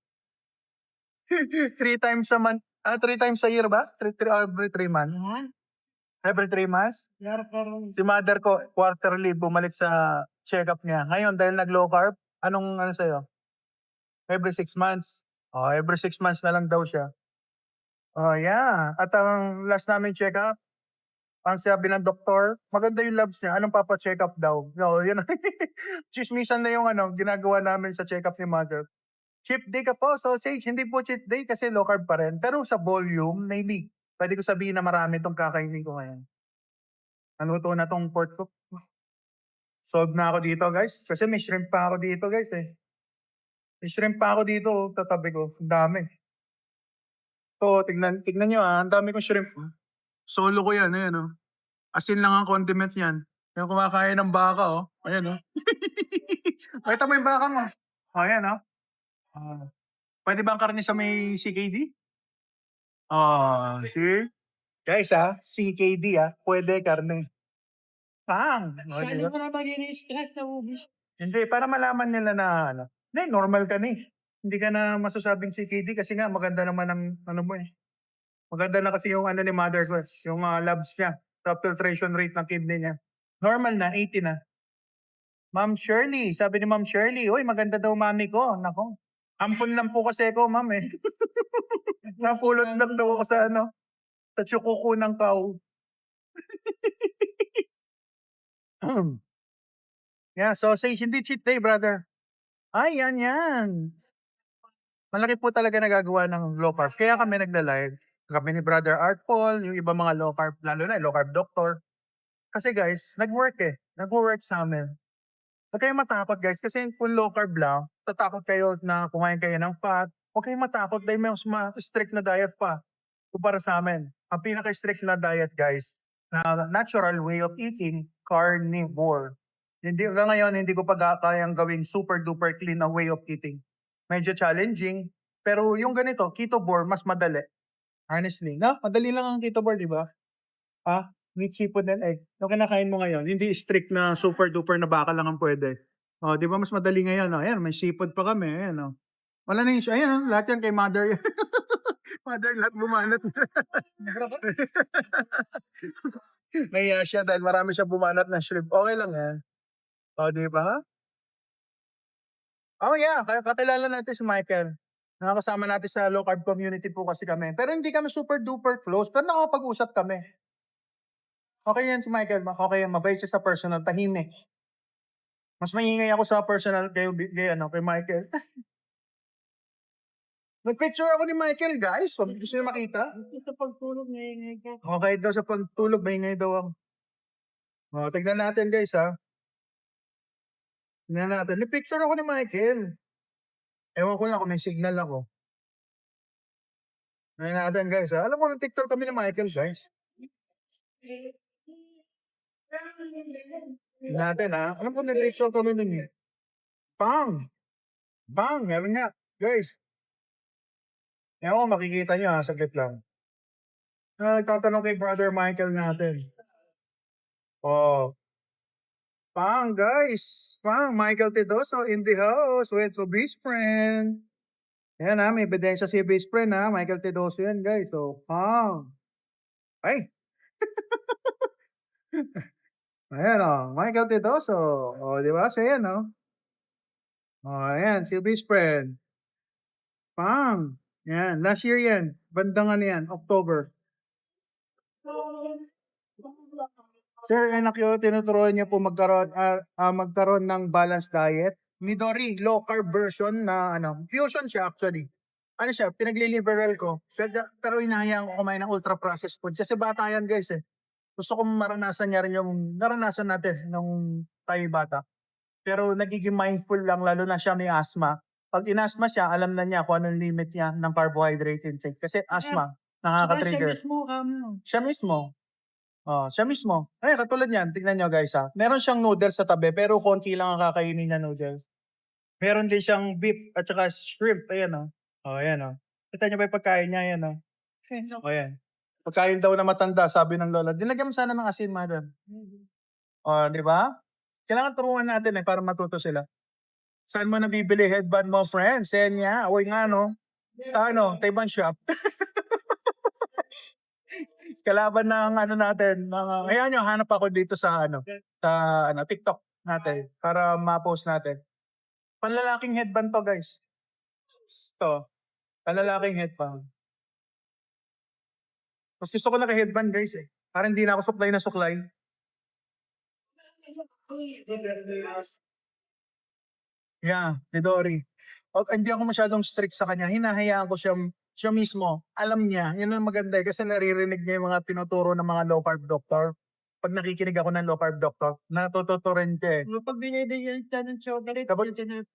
3 times a month. 3 times a year ba? Every 3 months. Yan. Every 3 months. Yara karon. Si mother ko, quarterly, bumalik sa check-up niya. Ngayon, dahil nag-low carb, anong ano sa'yo? Every 6 months. Every 6 months na lang daw siya. Yeah. At ang last namin check-up, ang sabi ng doktor, maganda yung labs niya. Anong papa-check up daw? No, yun. Chismisan na yung ano, ginagawa namin sa check up ni mother. Cheat day ka po, sausage. Hindi po cheat day kasi low carb pa rin. Pero sa volume, maybe. Pwede ko sabihin na marami itong kakainin ko ngayon. Naluto na tong pork ko. Solve na ako dito, guys. Kasi may shrimp pa ako dito, guys. May shrimp pa ako dito, tatabi ko. Ang dami. So, tignan nyo ang dami kong shrimp. Solo ko yan, ayan oh. Asin lang ang condiment niyan. Yung kumakain ng baka, oh. Ayan, oh. Pakita mo yung baka mo. Ayan, oh. Pwede ba ang karne sa may CKD? See? Guys, CKD, pwede karne. Sali Diba? mo na magiging stress na ubis. Hindi, para malaman nila na, ano, hindi, normal ka ni. Hindi ka na masasabing CKD kasi nga maganda naman ang, ano mo Maganda na kasi yung ano ni Mother Sweats, yung labs niya, top filtration rate ng kidney niya. Normal na, 80 na. Ma'am Shirley, sabi ni Ma'am Shirley, uy, maganda daw mami ko. Nako. Ampun lang po kasi ako, ma'am eh. Napulot lang daw ako sa ano, sa tsukuko ng cow. Yeah, sausage, hindi cheat day, brother. Ay, yan. Malaki po talaga nagagawa ng low carb. Kaya kami nagla-live. Kami ni Brother Art Paul, yung iba mga low carb, lalo na low carb doctor. Kasi guys, nag-work Nag-work sa amin. Huwag kayong matakot guys, kasi kung low carb lang, tatakot kayo na kumain kayo ng fat. Huwag kayong matakot dahil may mas strict na diet pa kumpara sa amin. Ang pinaka-strict na diet guys, na natural way of eating, carnivore. Hindi hanggang ngayon, hindi ko pa kayang gawing super duper clean na way of eating. Medyo challenging, pero yung ganito, ketovore, mas madali. Honestly, no? Madali lang ang ketovore, di ba? Meat, seafood, and egg. Yung kinakain mo ngayon, hindi strict na super duper na baka lang ang pwede. Di ba mas madali ngayon? Ayan, may seafood pa kami. Ayan, Wala na yung, ayan, lahat yan kay mother. Mother, lahat bumanat. Nahiya siya dahil marami siya bumanat na shrimp. Okay lang yan. Di ba? Yeah, kakilala natin si Michael. Nakakasama natin sa low carb community po kasi kami. Pero hindi kami super duper close, pero nakapag-usap kami. Okay yan si Michael. Okay yan, mabait siya sa personal, tahimik. Mas maingay ako sa personal kay Michael. Nag-picture ako ni Michael, guys. Gusto niyo makita? Ito pagtulog, ngayon ka. Okay daw sa pagtulog, maingay daw ako. Tignan natin, guys, Tignan natin. Nag-picture ako ni Michael. Ewan ko lang kung may signal ako. Tignan natin, guys, Alam mo, nag-picture kami ni Michael, guys. Tignan natin, Alam ko, nag-picture kami ni Pang. Bang! Meron nga. Guys, ewan ko makikita nyo ha, saglit lang. Nagtatanong kay Brother Michael natin. Oh, Pang, guys. Pang, Michael Tedoso in the house with so best friend. Ayan ha, may ebidensya si best friend ha. Michael Tedoso yan, guys. So, Pang. Ay, ayan Michael Tedoso. Di ba? Siya yan ayan, si best friend. Pang. Yan, last year yan. Bandang ano yan, October. Sir, anak yun, tinuturuan niyo po magkaroon ng balanced diet. Midori, low carb version na fusion siya actually. Ano siya, pinagliliberal ko. Pero inahayaan ko kumain ng ultra processed food. Kasi bata yan guys eh. Gusto kong maranasan niya rin yung naranasan natin nung tayo bata. Pero nagiging mindful lang lalo na siya may asthma. Pag inasthma siya, alam na niya kung anong limit niya ng carbohydrate intake. Kasi asthma, nakaka-trigger. Siya mismo. Siya mismo. Ay, katulad niyan, tignan nyo guys Meron siyang noodles sa tabi, pero konti lang ang kakainin na noodles. Meron din siyang beef at saka shrimp. Ayan ayan Kita nyo ba yung pagkain niya? Ayan ayan. Pagkain daw na matanda, sabi ng lola. Dinagyan mo sana ng asin, madam. Di ba? Kailangan turuan natin para matuto sila. Saan mo nabibili headband mo, friends? Ayan niya. Uy nga, Sa Taiwan shop. Kalaban ng natin, ayan yung hanap ako dito sa TikTok natin para ma-post natin. Panlalaking headband to, guys. Ito, panlalaking headband. Mas gusto ko naka-headband, guys para hindi na ako suklay na suklay. Yeah, Midori. Hindi ako masyadong strict sa kanya. Hinahayaan ko siya mismo. Alam niya, yun ang maganda kasi naririnig niya yung mga tinuturo ng mga low carb doctor. Pag nakikinig ako ng low carb doctor, natututo rin siya Pag binibigyan siya ng chocolate,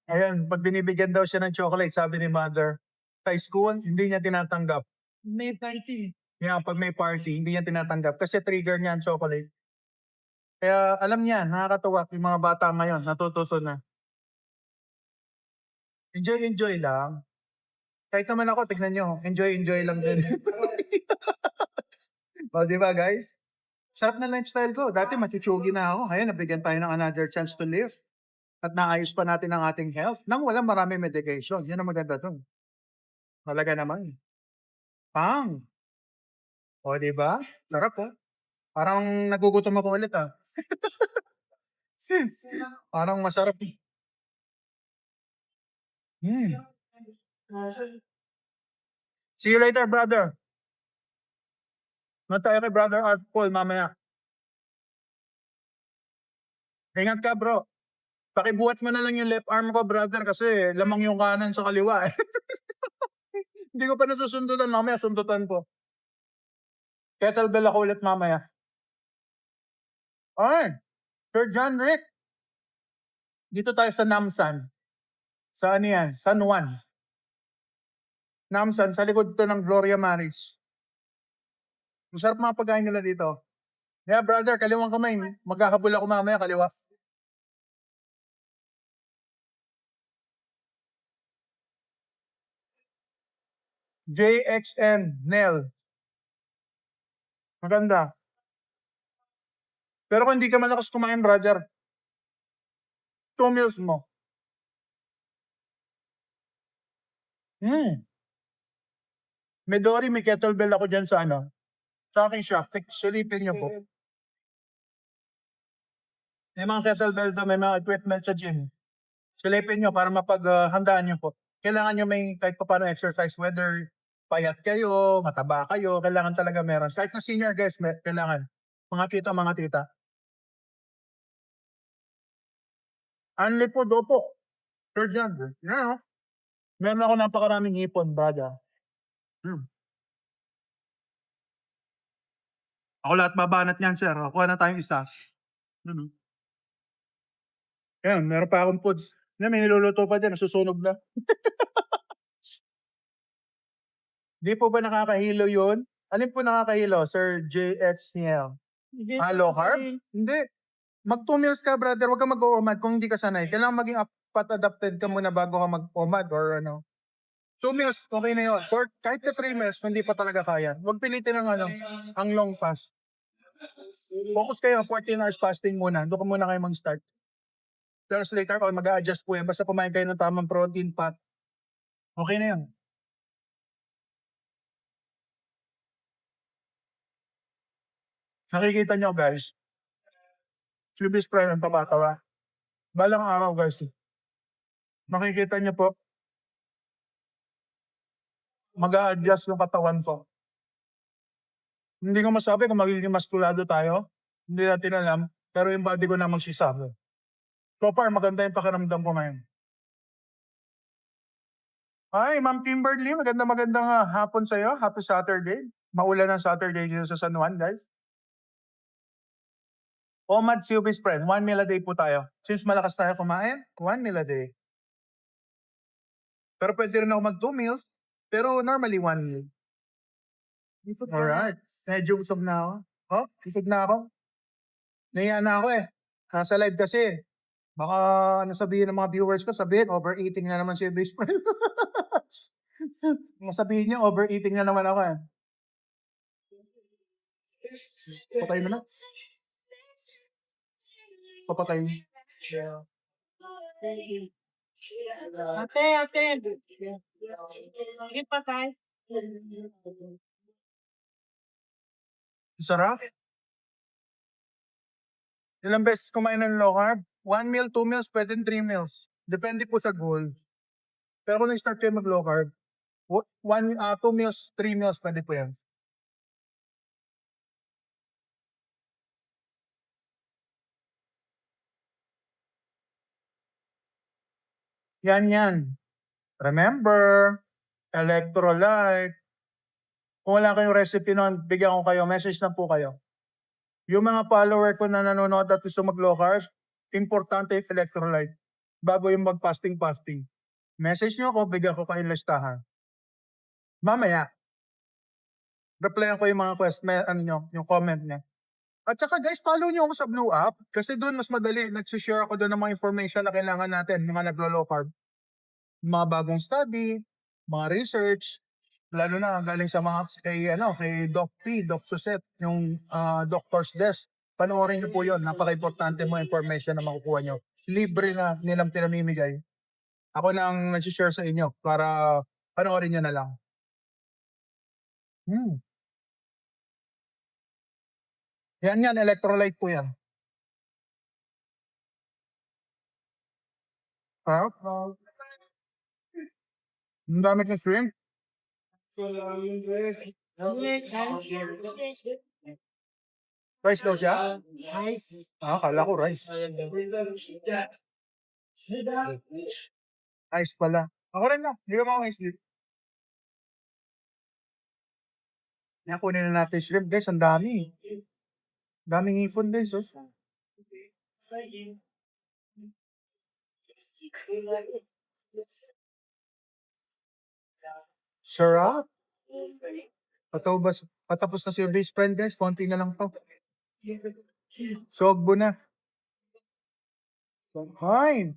Ayun, pag binibigyan daw siya ng chocolate, sabi ni mother, sa school, hindi niya tinatanggap. may party. Yeah, pag may party, hindi niya tinatanggap kasi trigger niya ang chocolate. Kaya alam niya, nakakatuwa yung mga bata ngayon, natutuso na. Enjoy lang. Kahit naman ako, tignan nyo, enjoy lang din. Di ba guys? Sarap na lifestyle ko. Dati masuchugi na ako. Ngayon, nabigyan tayo ng another chance to live. At naayos pa natin ang ating health nang walang marami medication. Yan ang maganda doon. Talaga naman. Pang! Di ba? Sarap Parang nagugutom ako ulit Parang masarap. See you later, brother. Tayo kay brother Art Paul mamaya. Ingat ka, bro. Pakibuhat mo na lang yung left arm ko, brother, kasi lamang yung kanan sa kaliwa Hindi ko pa nasusundutan. Mamaya, sundutan ko. Kettlebell ako ulit mamaya. Alright. Sir John Rick. Dito tayo sa Namsan. Saan yan? San Juan. Namsan, sa likod ito ng Gloria Maris. Masarap mga pagkain nila dito. Yeah, brother, kaliwang kamay. Maghahabol ako mamaya, kaliwa. JXN Nel. Maganda. Pero kung hindi ka malakas kumain, brother, 2 meals mo. Midori, may kettlebell ako dyan sa sa aking shop. Silipin niyo po. May mga kettlebell to, may mga equipment sa gym. Silipin niyo para mapaghandaan niyo po. Kailangan niyo may kahit pa paano exercise, whether payat kayo, mataba kayo, kailangan talaga meron. Kahit na senior guys, kailangan. Mga tita. Unli po, dopo. Sir John, yan meron ako napakaraming ipon, brother. Ako lahat babanat niyan, sir. Kuha na tayong isa. Yan, meron pa akong foods. Yan, may niluluto pa dyan, nasusunog na. Di po ba nakakahilo yun? Alin po nakakahilo, Sir JX Niel? Low carb? Hindi. Mag 2 meals ka, brother. Huwag ka mag-uumad kung hindi ka sanay. Kailangan maging spot adapted ka muna bago ka mag-pomade or ano. 2 meals, okay na yun. For, kahit na 3 meals, hindi pa talaga kaya. Huwag pilitin ng ano, ang long fast. Focus kayo, 14 hours fasting muna. Doon ka muna kayo mag-start. Tapos later, pag mag-a-adjust po yan, basta kumain kayo ng tamang protein, fat, okay na yan. Nakikita nyo guys, Chubby's Pride ang tabatawa. Balang araw guys, makikita nyo po, mag-a-adjust yung katawan ko. Hindi ko masabi kung magiging maskulado tayo. Hindi natin alam. Pero yung body ko na magsisabi. So far, maganda yung pakiramdam ko ngayon. Hi, Ma'am Kimberly. Magandang hapon sa'yo. Happy Saturday. Maulan ng Saturday dito sa San Juan, guys. Omad Silvis Friend. 1 meal a day po tayo. Since malakas tayo kumain, 1 meal a day. Pero pwede rin ako mag 2 meals. Pero normally 1 meal. Alright. Medyo busog na ako. Oh, busog na ako. Nahiya na ako eh. Nasa live kasi. Baka ano sabihin ng mga viewers ko, sabihin, overeating na naman si best friend. Masabihin niyo, overeating na naman ako eh. Patay mo na. Papatay mo. Ate. Sige pa tayo. Sarap. Ilang beses kumain ng low carb? 1 meal, 2 meals, pwede 3 meals. Depende po sa goal. Pero kung nag-start kayo mag low carb, 2 meals, 3 meals, pwede po yan. Yan. Remember, electrolyte. Kung wala kayong recipe nun, bigyan ko kayo, message na po kayo. Yung mga follower ko na nanonood at gusto mag-low carb, importante yung electrolyte. Bago yung mag-fasting. Message nyo ako, bigyan ko kayo listahan. Mamaya, replyan ko yung mga yung comment niya. At saka guys, follow nyo ako sa Blue App kasi doon mas madali. Nagsishare ako doon ng mga information na kailangan natin, mga naglo-low carb. Mga bagong study, mga research, lalo na galing sa mga kay Doc P, Doc Suset, yung doctor's desk. Panoorin niyo po yun. Napaka-importante mo information na makukuha nyo. Libre na nilang pinamimigay. Ako nang nag-share sa inyo para panoorin nyo na lang. Yan, electrolyte po yan. Ang dami ng shrimp. Rice daw siya? Akala ko rice. Rice pala. Ako rin na. Hindi ka mga ice. Yan, kunin na natin shrimp. Guys, ang dami. Daming ipon guys. Oh. Sarap. Patapos na si your best friend guys. Konti na lang to. Sogbo na. Hi.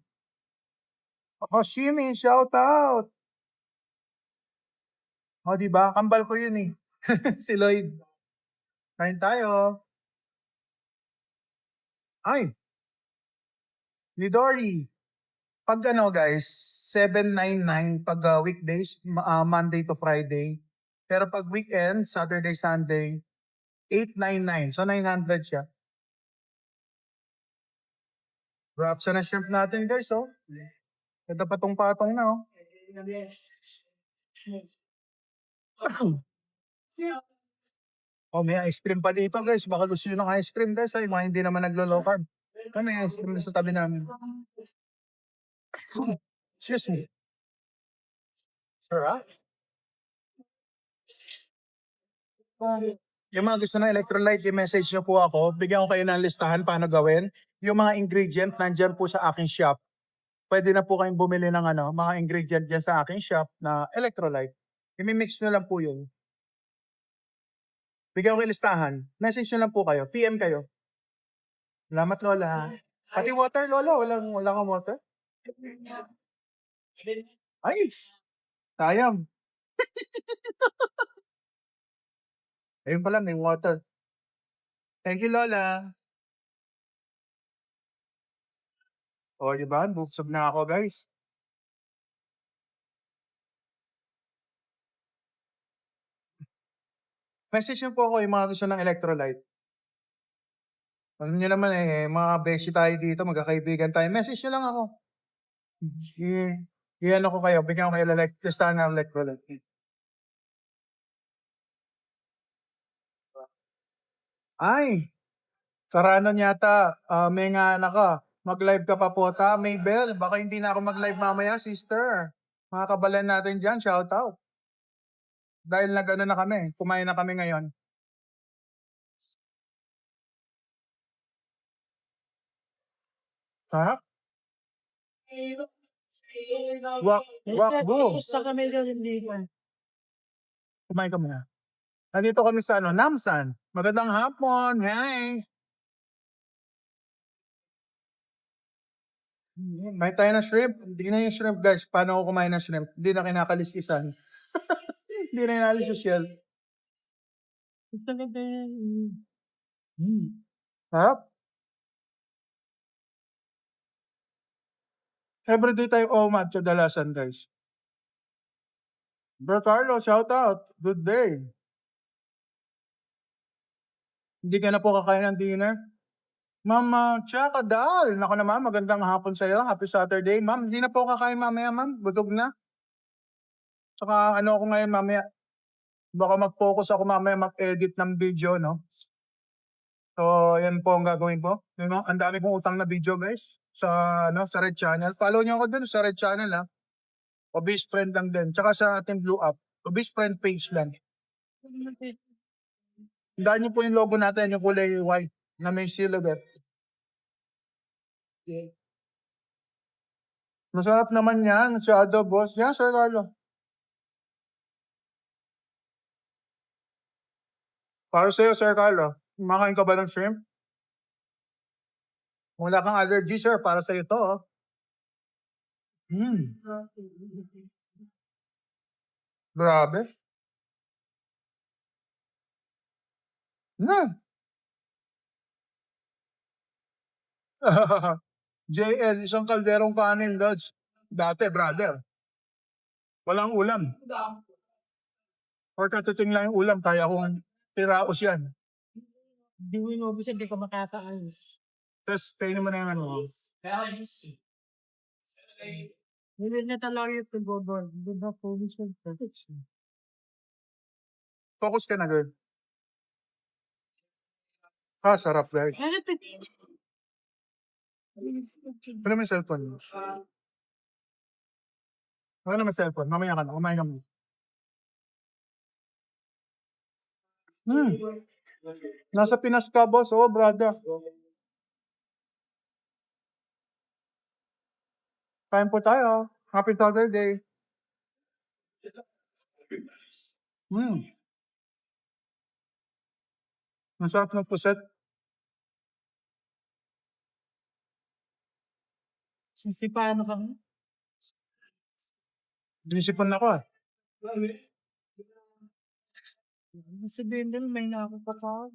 Hashimi, shout out. O, diba? Kambal ko yun eh. Si Lloyd. Kain tayo. Ay. Lidori. Pag guys, 799 pag weekdays, Monday to Friday. Pero pag weekend, Saturday, Sunday, 899. So 900 siya. Wrap sa na shrimp natin guys, oh. Ganda patong-patong na, oh. Oh, may ice cream pa dito guys. Baka gusto nyo ng ice cream guys. Ay, mga hindi naman naglo-low carb. May ice cream sa tabi namin. Excuse me. Sarap. Yung mga gusto ng electrolyte, i-message nyo po ako. Bigyan ko kayo ng listahan paano gawin. Yung mga ingredient, nandyan po sa aking shop. Pwede na po kayong bumili ng mga ingredient dyan sa aking shop na electrolyte. I-mix nyo lang po yun. Bigyan ko kayo listahan. Message nyo lang po kayo. PM kayo. Salamat, Lola. Pati water, Lola. Wala kang water? Ay, sayang. Ayun pala, may water. Thank you, Lola. O, di ba? Busog na ako, guys. Message niyo po ako yung mga gusto ng electrolyte. Alam niyo naman mga beshi tayo dito, magkakaibigan tayo. Message niyo lang ako. I-ano ko kayo, bigyan ko kayo listahan ng electrolyte. Ay, karanan yata, may nga anak ka. Mag-live ka pa po ta, Maybell. Baka hindi na ako mag-live mamaya, sister. Mga kabalan natin dyan, shout out. Dahil nag-ano na kami, kumain na kami ngayon. Ha? Wakbo. Gusto kami daw hindi ka. Kumain ka muna. Nandito kami sa Namsan. Magandang hapon. Hi. May tayo na shrimp. Hindi na yung shrimp, guys. Paano ako kumain ng shrimp? Hindi na kinakaliskisan. Hindi na inalis yung shell. Gusto kami daw. Harap. Everyday tayo OMAD kadalasan, guys. Bro Carlo, shout out. Good day. Hindi ka na po kakain ng dinner? Mama, tsaka dal. Naku naman, magandang hapon sa'yo. Happy Saturday. Ma'am, hindi na po kakain mamaya, ma'am. Busog na. Tsaka ano ako ngayon mamaya. Baka mag-focus ako mamaya mag-edit ng video, no? So, yan po ang gagawin ko. Ang dami kong utang na video, guys. Sa Red Channel. Follow niyo ako dun sa Red Channel, ha? Obese friend lang din. Tsaka sa ating Blue Up. Obese friend page lang. Tandaan niyo po yung logo natin, yung kulay white na may silhouette. Masarap naman yan. Sa boss. Yan, Sir Carlo. Para sa'yo, Sir Carlo. Kumakain ka ba ng shrimp? Kung wala kang allergy, sir, para sa'yo to. Oh. Grabe. JL, isang kalderong kanin, Lods. Dati, brother. Walang ulam. Or katuting lang yung ulam, kaya kong tiraos yan. Hindi mo inubos, hindi ka makakaalis. Tapos, kainin mo na yung ano. Hindi na talaga yung pagboboard. Hindi na focus yung focus. Focus ka na, girl. Sarap, guys. Ano may cellphone mo? Ano may cellphone? Mamaya ka na, kumain ka mo. Nasa Pinas ka, boss. Oh, brother. Kain po tayo. Happy Saturday. Masarap ng puset. Sisipano ka nga? Dinisipon na ako ah. Sabihin din, may nakakapakaw.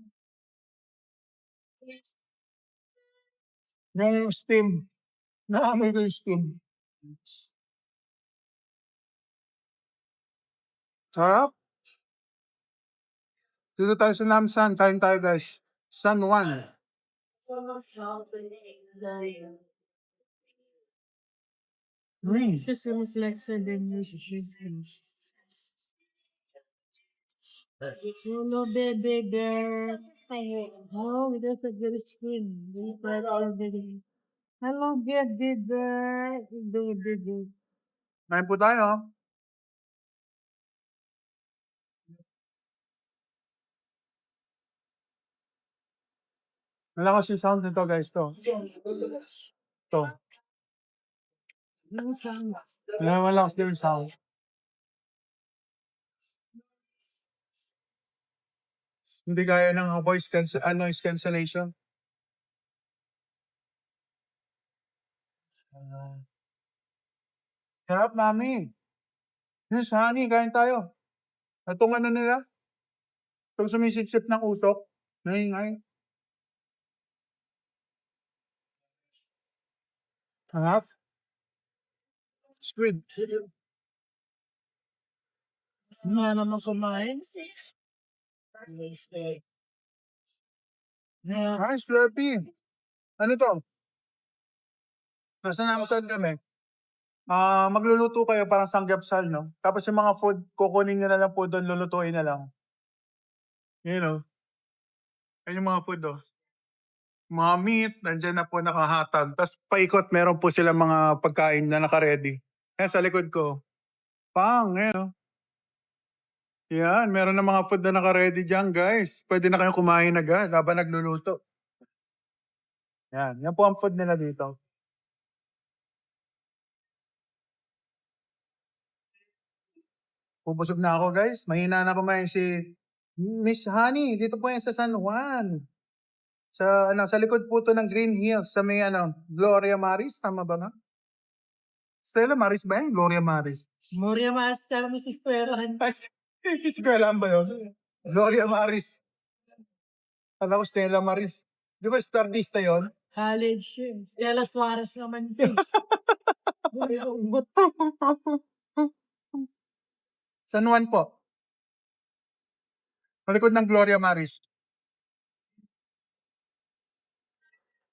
Yung steam. Naamoy ko yung steam. Sarap. Dito tayo sa Namsan. Kain tayo, guys. San Juan. It's just reflex and then you Hello, baby girl. Oh, we got a good skin. Hello, baby girl. Baby. Kain po tayo. Malakas yung sound nito, guys. To. No sound. Malakas din yung sound. Hindi gaya ng noise cancellation. Sarap, mami. Yes, honey, kain tayo. Itong ano nila, itong sumisip-sip ng usok. Ngay. Sarap. Squid. Nga naman kumain. Yeah. Ay, Slurpee. Ano to? Nasa namasal kami. Magluluto kayo parang sanggapsal, no? Tapos yung mga food, kukunin nyo na lang po doon, lulutuin na lang. You know? Yan yung mga food, oh. Mga meat, nandyan na po nakahatag. Tapos paikot, meron po sila mga pagkain na naka-ready. Yan sa likod ko. Yan, oh. Yan, meron na mga food na naka-ready dyan, guys. Pwede na kayong kumain agad habang nagluluto. Yan po ang food nila dito. Pupusog na ako, guys. Mahina na kumain si Miss Honey. Dito po yan sa San Juan. Sa likod po to ng Green Hills, sa may Gloria Maris, tama ba nga? Stella Maris ba yan? Gloria Maris. Moria Master, Mrs. Peran. Eskwelahan ba yun? Gloria Maris. Alam ko Stella Maris. Di ba Stardista yun? College yun. Stella Suarez naman yun. San Juan po. Sa likod ng Gloria Maris.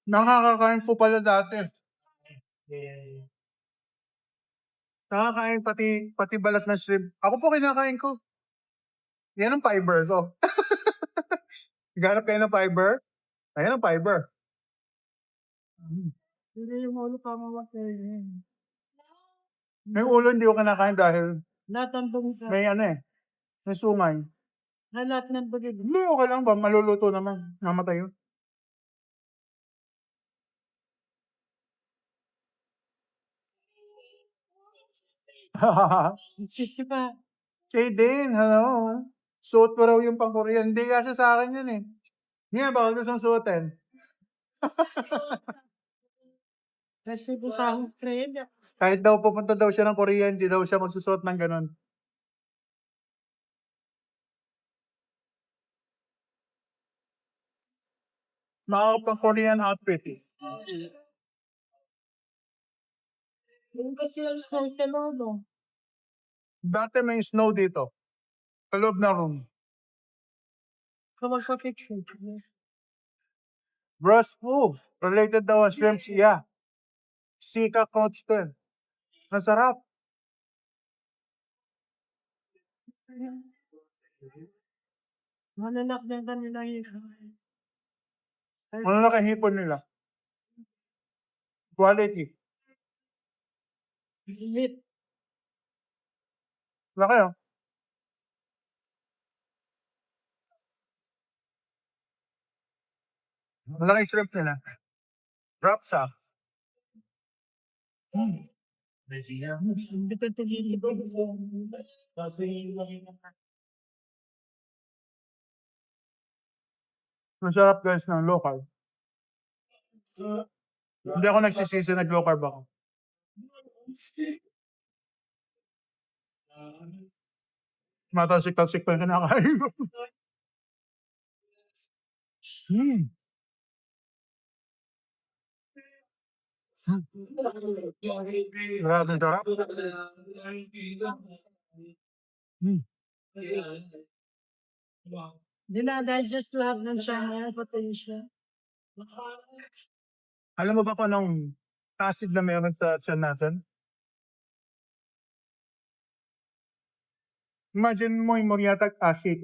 Nakakakain po pala dati. Nakakain pati balat ng shrimp. Ako po kinakain ko. Yan ang fiber ko. Ganap kayo ng fiber? Ayan ang fiber. Hindi yung ulo pa mamatay. May ulo hindi ko kinakain dahil Lahat ng bangsa. may sumay. Lahat ng bagay. Hindi, okay lang ba? Maluluto naman. Namatay yun. Sisi pa. Kay din, hello. Suot ko raw yung pang-Korean. Hindi kasi sa akin yun eh. Hindi nga, baka gusto suotin. Kasi po sa akong friend. Kahit daw pupunta daw siya ng Korea, hindi daw siya magsusuot ng ganun. Makakapang Korean outfit eh. Yung kasi yung snow sa lolo. Dati may snow dito. Sa loob na room. Kapag sa picture. Bros, related daw ang shrimp siya. Sika coach to eh. Masarap. Mananak din kanila yun. Ano na kahipon nila? Quality. Limit. Laki oh. Malaki yung shrimp nila. Wrap sa. Hindi ka tigil-ibig. Masarap guys ng low carb. Hindi ako nagsisisi nag-low carb ako. Matalsik-talsik pa yung kinakain ko. Grabe sarap. Dinadigest lahat ng siya. Patay siya. Alam mo ba kung anong acid na meron sa tiyan natin? Imagine mo yung muriatic acid.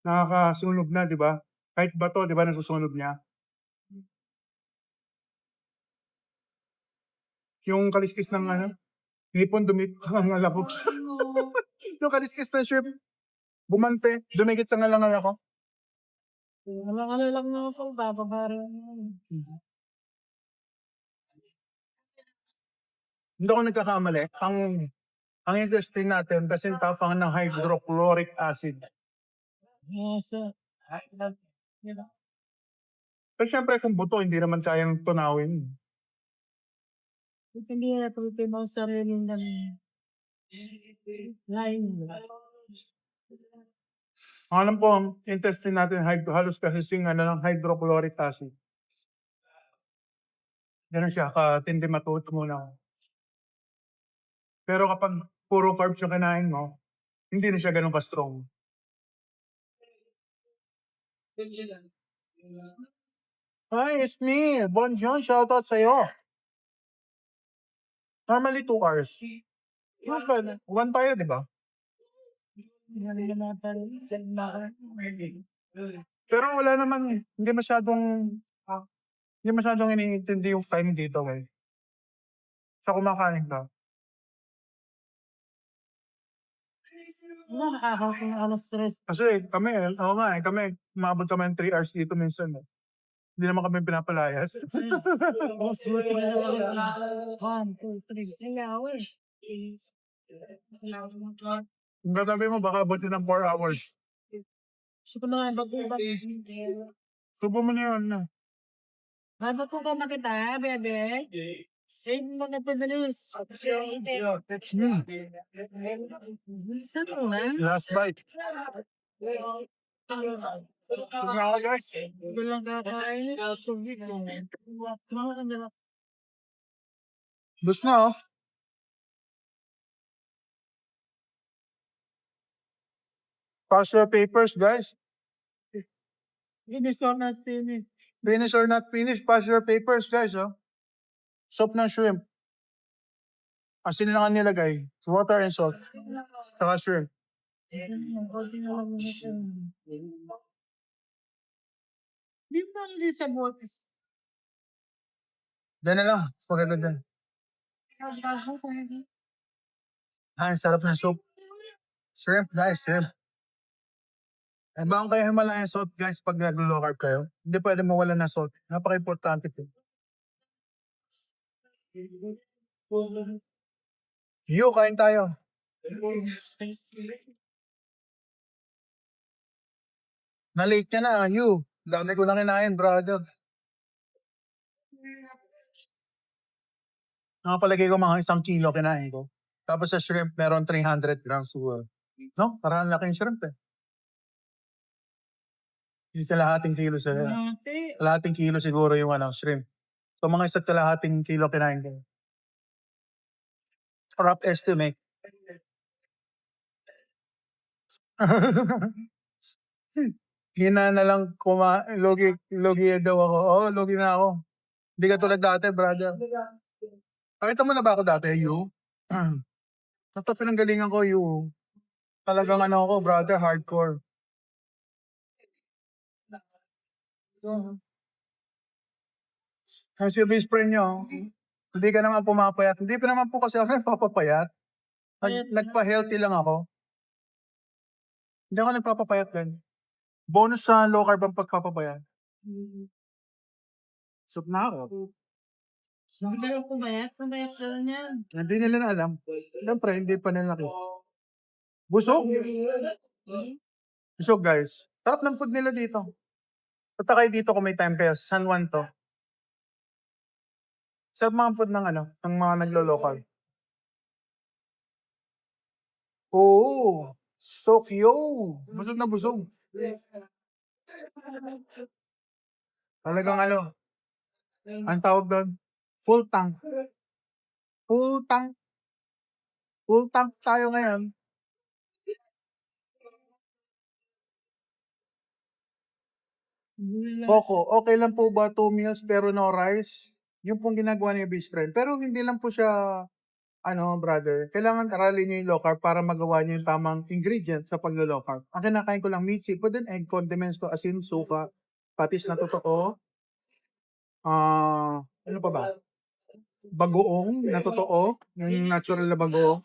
Nakakasunog na, di ba? Kahit bato, di ba, nasusunog niya. Yung kaliskis ng hipon dumikit sa ngalako. Yung kaliskis ng shrimp, bumante, dumikit sa ngalangal ako. Wala lang na ako. Bababaran. Hindi ako nagkakamali. Ang industry natin, kasi tapang ng hydrochloric acid. Yes, sir. Pero syempre kung buto, hindi naman kayang tunawin. Hindi na tuloy mo sarili ng line. Alam po, ang intestine natin halos kasing ng hydrochloric acid. Ganun siya, katindi matuot muna. Pero kapag puro carbs yung kinain mo, hindi na siya ganun ka-strong. Hi, it's me, Bon John. Shoutout sa'yo. Normally 2 hours. Yung pwede. 1 tayo, di ba? Pero wala naman, hindi masyadong iniintindi yung time dito eh. Sa kumakain ka. Stress. Kasi kami, ako nga eh, kami, umabot kami ng 3 hours dito minsan eh. Hindi naman kami pinapalayas. 1, 2, 3, 3 hours. Kung katabi mo, baka abutin ng 4 hours. Gusto ko na bago. Tubo mo na yun. Bago po ka makita, bebe. Save mo na pabilis. Saan mo na? Last bite. Sige ako guys. Bilang kakain. Tubig mo. Bus na oh. Pass your papers guys. Finish or not finish? Finish or not finish, pass your papers guys oh. Soup ng shrimp. Asin lang ang nilagay. Water and salt. Saka shrimp. Di ba hindi sa botes? Diyan na lang. Maganda dyan. Ang sarap ng soup. Shrimp guys, shrimp. Eh, bakit kayo Himalayan salt guys pag nag-low carb kayo? Hindi pwede mawala ng salt. Napaka-importante ito. Kain tayo. Na-late ka na, Dami ko na kinain, brother. Nakapalagay ko mga 1 kilo kinain ko. Tapos sa shrimp, meron 300 grams worth. No? Parang laki yung shrimp eh. Hindi kalahating kilo sa kalahating kilo siguro yung shrimp. So mga 1.5 kilo kinain ko. Rough estimate. Hina na lang logi daw ako. Oo, logi na ako. Hindi ka tulad dati, brother. Pakita mo na ba ako dati, Ito pinanggalingan ko, Talagang ako, brother, hardcore. Kasi yung best friend nyo, hindi ka naman pumapayat. Hindi pa naman po kasi ako nagpapapayat. Nagpa-healthy lang ako. Hindi ako nagpapapayat din. Bonus sa low carb ang pagpapapayat. Soup na ako. Hindi na pumayat ka lang yan. Hindi nila na alam. Siyempre, hindi pa nila nakita. Busog? Busog, guys. Sarap ng food nila dito. Punta kayo dito kung may time kayo. Sa San Juan to. Sarap mga food ng ng mga naglo-local. Oo. Tokyo. Busog na busog. Talagang ang tawag doon, full tank. Full tank. Full tank tayo ngayon. Coco, okay lang po ba 2 meals pero no rice? Yung pong ginagawa niya best friend. Pero hindi lang po siya, brother. Kailangan aralin niyo yung low carb para magawa niyo yung tamang ingredient sa paglo-low carb. Ang kinakain ko lang meat, seafood, and egg, condiments to, asin, suka, patis na totoo. Ano pa ba? Bagoong na totoo. Yung natural na bagoong.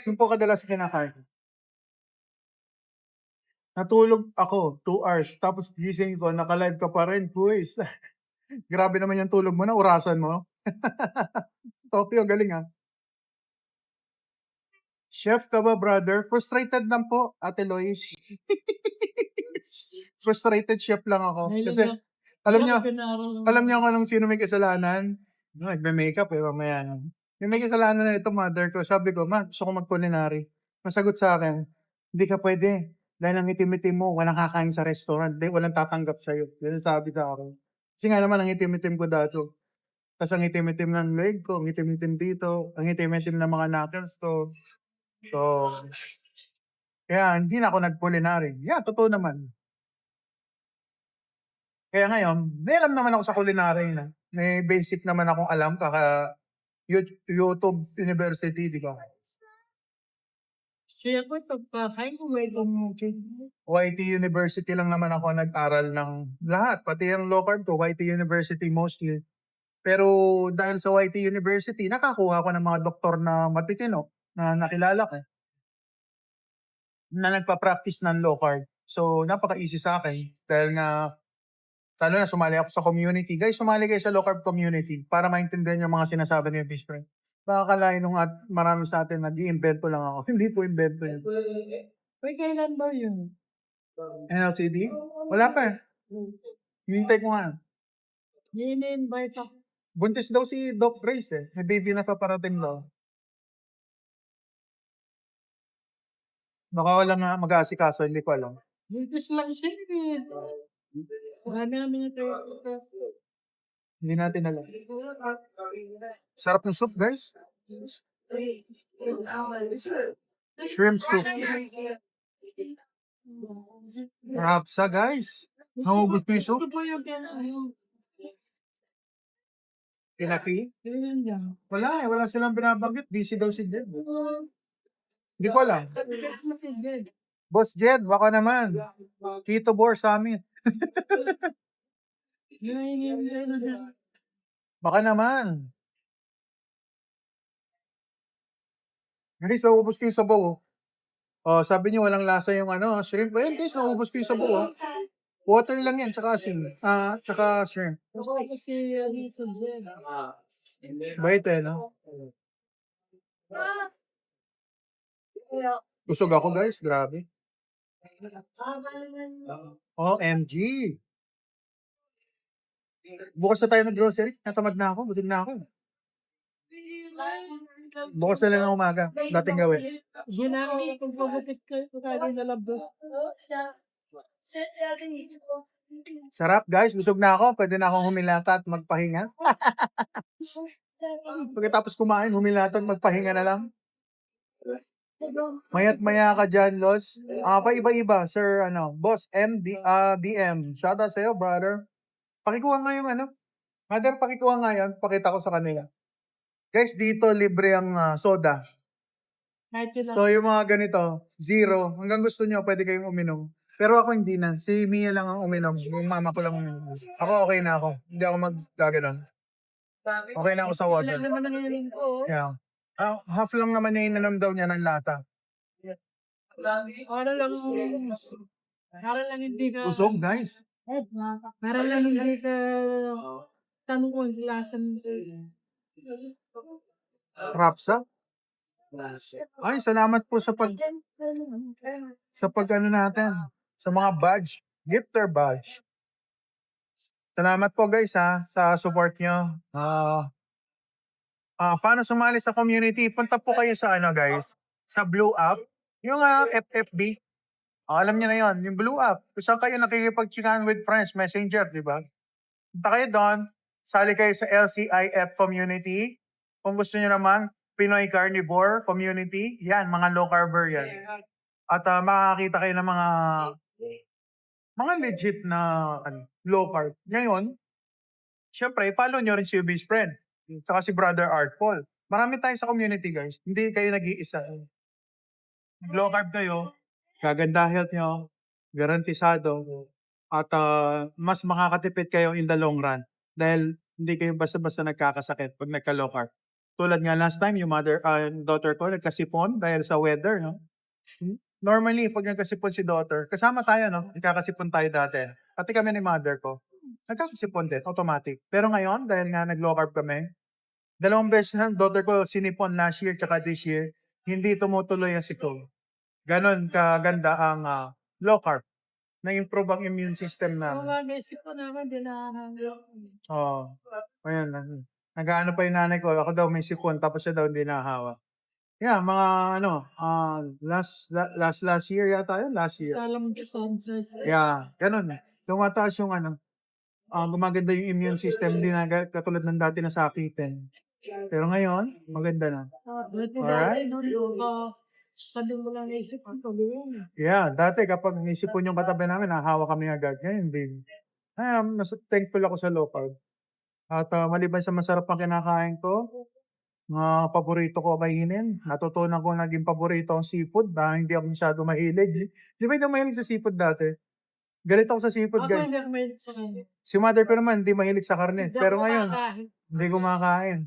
Yung po kadalas kinakain ko. Natulog ako 2 hours. Tapos gising ko, naka-live ka pa rin. Boys, grabe naman yung tulog mo na. Orasan mo. Tokyo, galing ah. Chef ka ba, brother? Frustrated lang po, Ate Lois. Frustrated chef lang ako. Kasi alam niyo kung sino may kasalanan. Nagme-makeup eh, mamaya na. Yung may kasalanan na ito, mother ko. Sabi ko, ma, gusto ko mag-culinary. Masagot sa akin, hindi ka pwede. Dahil ang itim-itim mo, walang kakain sa restaurant. Di, walang tatanggap sa'yo. Yan ang sabi sa akin. Kasi nga naman, ang itim-itim ko dato. Tapos ang itim-itim ng leg ko, ang itim-itim dito, ang itim-itim ng mga knuckles ko. So, kaya hindi na ako nag-culinary. Yeah, totoo naman. Kaya ngayon, may alam naman ako sa culinary na. May basic naman akong alam kaka YouTube University, di ba? Siya ko pagkakain ko may tumutin. YT University lang naman ako nag-aral ng lahat. Pati ang law carb ko, YT University mostly. Pero dahil sa YT University, nakakuha ko ng mga doktor na matitino na nakilala ko na nagpa-practice ng law carb. So, napaka-easy sa akin. Dahil nga, lalo na sumali ako sa community. Guys, sumali kayo sa low carb community para maintindihan yung mga sinasabi niyo, best friend. Baka kalain nung at marami sa atin nag-i-invento lang ako. Hindi po invento yun. Uy, kailan ba yun? NLCD? Wala pa eh. Hintay ko nga. Ini-invite ako. Buntis daw si Doc Grace eh. May baby na paparating daw. Baka wala nga mag-aasikaso, hindi ko alam. Buntis lang siya eh. Marami namin ito. Hindi natin alam. Sarap ng soup, guys. Shrimp soup. Rapsa, guys. Naubos ko yung soup. Ito po yung Tinapi? kailan niya. Wala eh. Wala silang binabanggit. Busy daw si Jed. Hindi ko alam. Boss Jed, baka naman. Tito Bor sa amin. Baka naman. Guys, naubos ko yung sabaw. Oh, sabi niyo walang lasa yung shrimp. Ayan guys, naubos ko yung sabaw. Oh. Water lang yan, tsaka asin. Tsaka shrimp. Ako kasi sa Jen. Bait eh, no? Busog ako guys, grabe. OMG. Bukas na tayo mag-grocery. Natamad na ako, busog na ako. Bukas na lang ng umaga. Dating gawin. Ginamit kung pagupit kayo kaya na labas. Sarap guys, busog na ako. Pwede na akong humilata at magpahinga. Pagkatapos kumain, humilata at magpahinga na lang. Maya't maya ka dyan, Los. Pa-iba-iba, sir, Boss DM. Shoutout sa'yo, brother. Pakikuha nga yung Mother, pakikuha nga yan. Pakita ko sa kanila. Guys, dito libre ang soda. Kahit yun lang. So, yung mga ganito, 0. Hanggang gusto nyo, pwede kayong uminom. Pero ako hindi na. Si Mia lang ang uminom. Yung mama ko lang uminom. Ako okay na ako. Hindi ako mag-gaganon. Okay na ako sa water. Ilan naman ang hiling ko. Yeah. Half lang naman niya inanom daw niya ng lata. Para lang hindi ka. Usog, guys. Para lang hindi ka tanong kung lasan Rapsa. Ay, salamat po sa natin. Sa mga badge. Gifter badge. Salamat po guys sa support nyo. Paano sumali sa community? Punta po kayo sa guys, sa Blue App. Yung FFB. Alam niyo na yon, yung Blue App. Kung saan kayo nakikipag-chikahan with friends, messenger, di ba? Punta kayo doon, sali kayo sa LCIF community. Kung gusto niyo naman, Pinoy Carnivore community. Yan, mga low carber yan. At makakakita kayo ng mga legit na low carb. Ngayon, syempre, follow nyo rin si Best Friend. Saka si Brother Art Paul. Marami tayo sa community, guys. Hindi kayo nag-iisa. Low carb kayo, gaganda health nyo, garantisado, at mas makakatipid kayo in the long run. Dahil hindi kayo basta-basta nagkakasakit pag nagka-low carb. Tulad nga last time, yung daughter ko, nagkasipon dahil sa weather, no? Normally, pag nagkasipon si daughter, kasama tayo, no? Nagkakasipon tayo dati. Pati kami ni mother ko. Nagkakasipon din, automatic. Pero ngayon, dahil nga nag-low carb kami, 2 beses na daughter ko sinipon last year tsaka this year, hindi tumutuloy ang sipon. Ganon kaganda ang low carb. Na-improve ang immune system Oo namin. nga, naisip ko naman, di na. Oh, ayan. Nag-aano pa yung nanay ko, ako daw may sipon, tapos siya daw hindi nahahawa. Yeah, mga last year yata yun, last year. Alam mo sa Yeah, ganun. Tumataas yung gumaganda yung immune system, hindi na katulad ng dati na sakitin. Pero ngayon, maganda na. Alright? Sabi mo lang naisip ang gawin. Yeah, dati kapag may sipon yung katabi namin, nahahawa kami agad. Ngayon, big. Mas thankful ako sa local. At maliban sa masarap ang kinakain ko, mga paborito ko kainin. Natutunan ko naging paborito ang seafood dahil hindi ako masyado mahilig. Di ba hindi ako mahilig sa seafood dati? Galit ako sa seafood, Ako guys. hindi ako mahilig sa kanya. Si mother ko naman, hindi mahilig sa karne. Hindi Pero ako ngayon, kakain. hindi kumakain.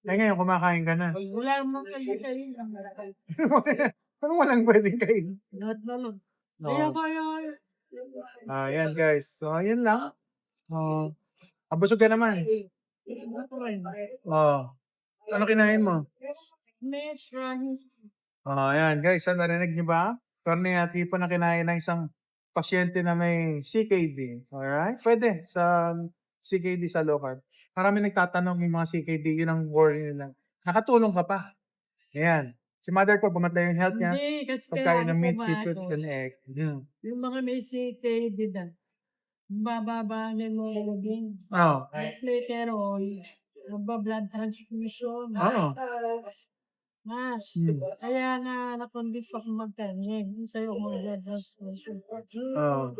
Ngayon, kumakain ka na. Wala mong kain. Anong walang pwedeng kain? Lahat na lang. No. Kaya. Ayan, guys. So, ayan lang. Abusog ka naman. Ano kinain mo? Miss Rans. Ayan, guys. Narinig niyo ba? Karne tipo na kinain ng isang pasyente na may CKD. Alright? Pwede sa CKD sa low carb. Marami nagtatanong yung mga CKD, yun ang worry nila. Nakatulong ka pa. Ayan. Si mother ko, bumata yung health niya. Hindi, kasi Pagkain ng kailangan meat, kumain seafood, ko. and egg. Yung mga may CKD na, bababa na mo din. Oo. Later blood transfusion. Oo. Mas, Hmm. kaya nga nakondis ako magkanin. Sa'yo ko blood transfusion. Oo.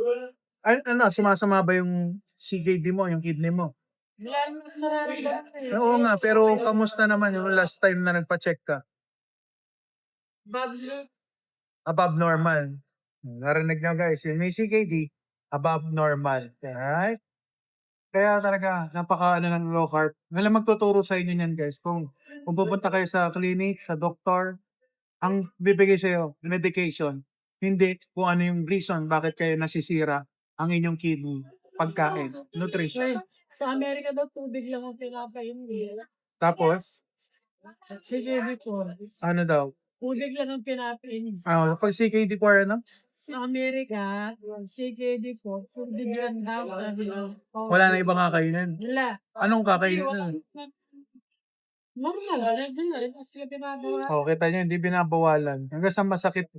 Sumasama ba yung CKD mo, yung kidney mo? Wala naman nararamdaman eh. Oo nga, pero kamusta naman yung last time na nagpa-check ka? Bablo. Above normal. Narinig nyo guys, yung may CKD, above normal. Alright? Kaya talaga, ng low carb. Walang magtuturo sa inyo yan guys. Kung pupunta kayo sa clinic, sa doktor, ang bibigay sa'yo, medication. Hindi kung ano yung reason bakit kayo nasisira ang inyong kidney. Pagkain, nutrition. Sa Amerika daw, tubig lang ang pinapainom. Tapos, Sige, before. ano daw? Tubig lang ang pinapainom. Pag CKD4, ano? Sa Amerika, CKD po, tubig lang daw. Wala na ibang kakainin. Wala. Anong kakainin na? Normal, regular. Kasi pinagawa. Kita nyo, hindi binabawalan. Hanggang sa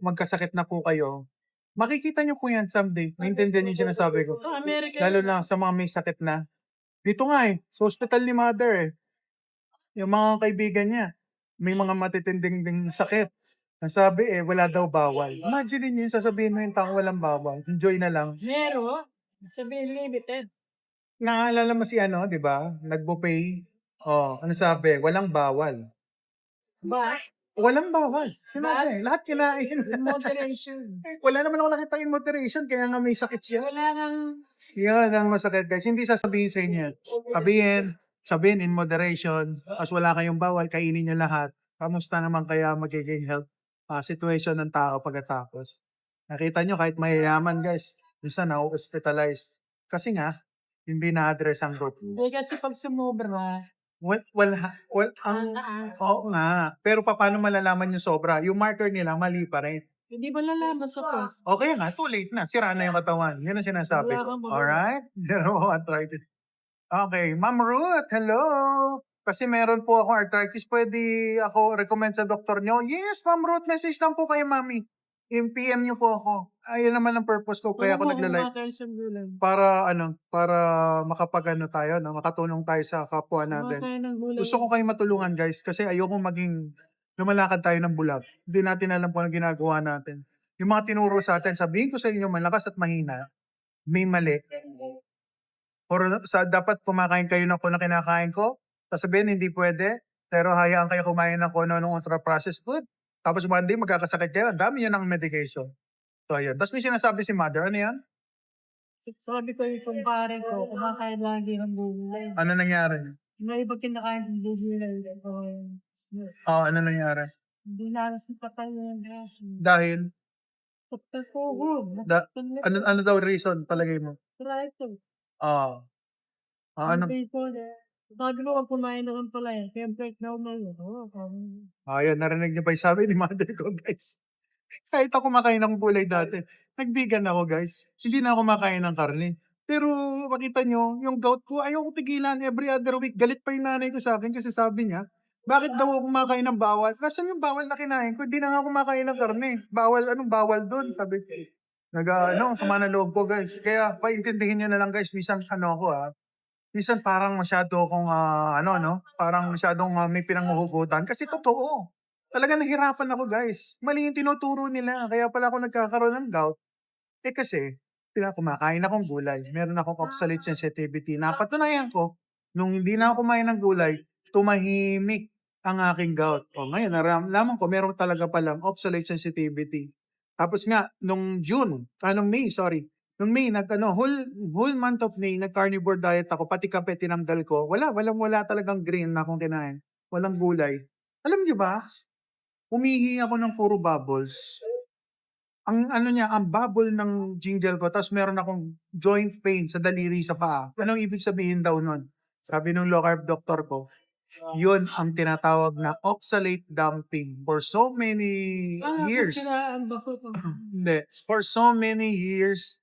magkasakit na po kayo, makikita nyo po yan someday. Naintindihan nyo yung sinasabi ko. Sa Amerika, Lalo na sa mga may sakit na. Dito nga sa hospital ni mother yung mga kaibigan niya, may mga matitinding ding sakit. Nasabi wala daw bawal. Imagine niyo yung sasabihin mo yung tao walang bawal. Enjoy na lang. meron. Sabihin limited. Naalala mo si di ba? Nag-buffet. Ano sabi? Walang bawal. Ba? Walang bawal. Sinabi, lahat kinain. In moderation. Wala naman ako nakita in moderation, kaya nga may sakit siya. Wala nang... Yan ang masakit guys. Hindi sasabihin sa inyo. Sabihin in moderation. As wala kayong bawal, kainin niyo lahat. Kamusta naman kaya magiging health situation ng tao pagkatapos? Nakita nyo kahit mayayaman guys, minsan na-hospitalize. Kasi nga, hindi na-address ang root. Hindi kasi pag sumobra, Oo nga. Pero paano malalaman yung sobra? Yung marker nila, mali pa rin. hindi mo lalaman sa test. Okay nga, too late na. Sira na yung katawan. Yan ang sinasabi Wala ko. kang magawa. Alright? Arthritis. Okay, Ma'am Ruth, hello! Kasi meron po ako arthritis. Pwede ako recommend sa doktor nyo? Yes, Ma'am Ruth, message lang po kayo, Mami. Yung PM nyo po ako. Ayun naman ang purpose ko. Kaya ako nagla-live. Para makapag-ano tayo, makatulong tayo sa kapwa natin. Gusto ko kayo matulungan guys kasi ayoko maging lumalakad tayo ng bulag. Hindi natin alam kung ano ginagawa natin. Yung mga tinuro sa atin, sabihin ko sa inyo malakas at mahina, may mali. Or dapat kumakain kayo ng kung kinakain ko, sasabihin hindi pwede, pero hayaan kayo kumain ng kung ano ng ultra-processed food. Tapos one day magkakasakit kayo, ang dami yun ng medication. So ayun. Tapos may sinasabi si mother, ano yan? Sabi ko yung kumpare ko, kumakain lagi ng gulay. Ano nangyari? May iba kinakain ng gulay. Ano nangyari? Hindi nalas ng patay yung gas. Dahil? Sa pagkuhod. Ano daw reason palagay mo? Try ito. Ano? Sabi ko, kung kumain naman pala eh. Kaya breakdown na yun. Ayan, narinig niyo pa yung sabi ni mother ko, guys. Kahit ako kumakain ng gulay dati, nagbigan ako, guys. Hindi na ako kumakain ng karne. Pero makita nyo, yung gout ko, ayaw ko tigilan. Every other week, galit pa yung nanay ko sa akin kasi sabi niya, bakit daw ako kumakain ng bawal? Nasaan yung bawal na kinain ko? Hindi na nga ako kumakain ng karne. Bawal, anong bawal doon? Sabi ko. Ang sama ng loob ko, guys. Kaya, paintindihin nyo na lang, guys. Minsan, minsan parang masyado akong, parang masyadong may pinanghuhugutan. Kasi totoo. Talaga nahirapan ako, guys. Mali yung tinuturo nila. Kaya pala ako nagkakaroon ng gout. Kasi, kumakain akong gulay. Meron akong oxalate sensitivity. Napatunayan ko, nung hindi na ako kumain ng gulay, tumahimik ang aking gout. O ngayon, nalaman ko, meron talaga palang oxalate sensitivity. Tapos nga, nung May, whole month of May, nag-carnivore diet ako, pati kape tinanggal ko. Wala talagang green na akong kinain. Walang gulay. Alam niyo ba, umihi ako ng puro bubbles. Ang bubble ng jingle ko, tapos meron akong joint pain sa daliri sa paa. Anong ibig sabihin daw nun? Sabi ng low carb doctor ko, yun ang tinatawag na oxalate dumping. For so many years, Siraan ba ko? hindi, for so many years,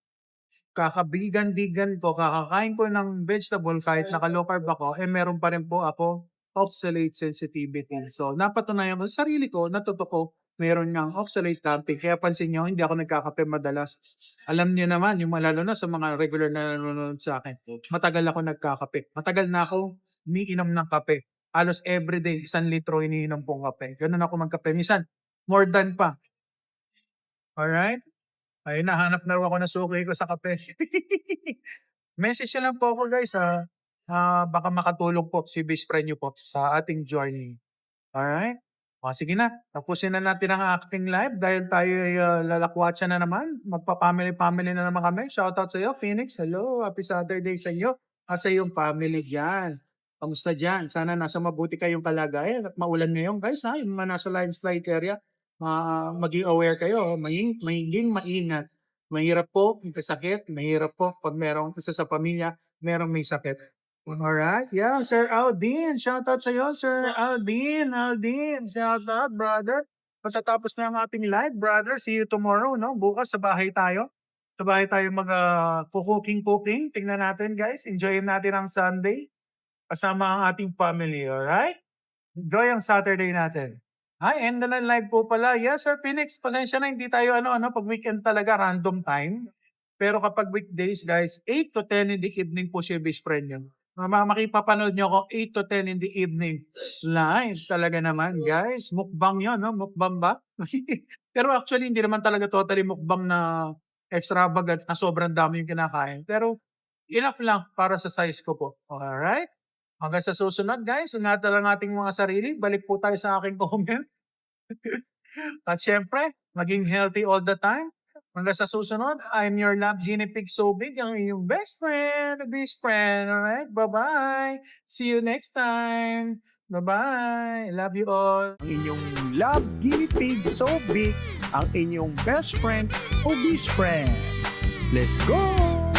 kakabigan-digan ko, kakakain ko ng vegetable kahit naka-low carb ako, meron pa rin po ako oxalate sensitivity. So, napatunayan ko sa sarili ko, natuto ko, meron ng oxalate dumping. Kaya pansin nyo, hindi ako nagkakape madalas. Alam niyo naman, yung lalo na sa mga regular na nanonood sa akin, matagal ako nagkakape. Matagal na ako umiinom ng kape. Halos everyday, 1 litro iniinom pong kape. Ganun ako magkape. Minsan, more than pa. Alright? Ay, nahanap na ako na suki ko sa kape. Message na lang po ako, guys, baka makatulong po si best friend nyo po sa ating journey. Alright? Sige na, tapusin na natin ang acting live dahil tayo ay lalakwatsa na naman. Magpa-family na naman kami. Shoutout sa iyo, Phoenix. Hello, happy Saturday sa iyo. Sa iyong family dyan. Kamusta dyan? Sana nasa mabuti kayong kalagayan at maulan ngayon, guys. Yung mga nasa landslide area, maging aware kayo. Maging maingat. Mahirap po, sakit. Mahirap po pag merong isa sa pamilya, merong may sakit. Alright. Yeah, Sir Aldin. Shoutout sa iyo, Sir Aldin. Shoutout, brother. Matatapos na ang ating live, brother. See you tomorrow, no? Bukas sa bahay tayo. Sa bahay tayo mag-cooking. Tingnan natin, guys. Enjoyin natin ang Sunday. Kasama ang ating family, alright? Enjoy ang Saturday natin. End na live po pala. Yes, Sir Phoenix. Pasensya na, hindi tayo pag weekend talaga, random time. Pero kapag weekdays, guys, 8 to 10 in the evening po siya best friend nyo. Makipapanood nyo ako 8 to 10 in the evening. Live talaga naman, guys. Mukbang yun, no? Mukbang ba? Pero actually, hindi naman talaga totally mukbang na extravagant na sobrang dami yung kinakain. Pero enough lang para sa size ko po. Alright? Hanggang sa susunod, guys. Ingatan lang ating mga sarili. Balik po tayo sa aking comment. At syempre, maging healthy all the time. Hanggang sa susunod, I'm your love guinea pig so big, ang inyong best friend. Alright? Bye-bye. See you next time. Bye-bye. Love you all. Ang inyong love guinea pig so big, ang inyong best friend o best friend. Let's go!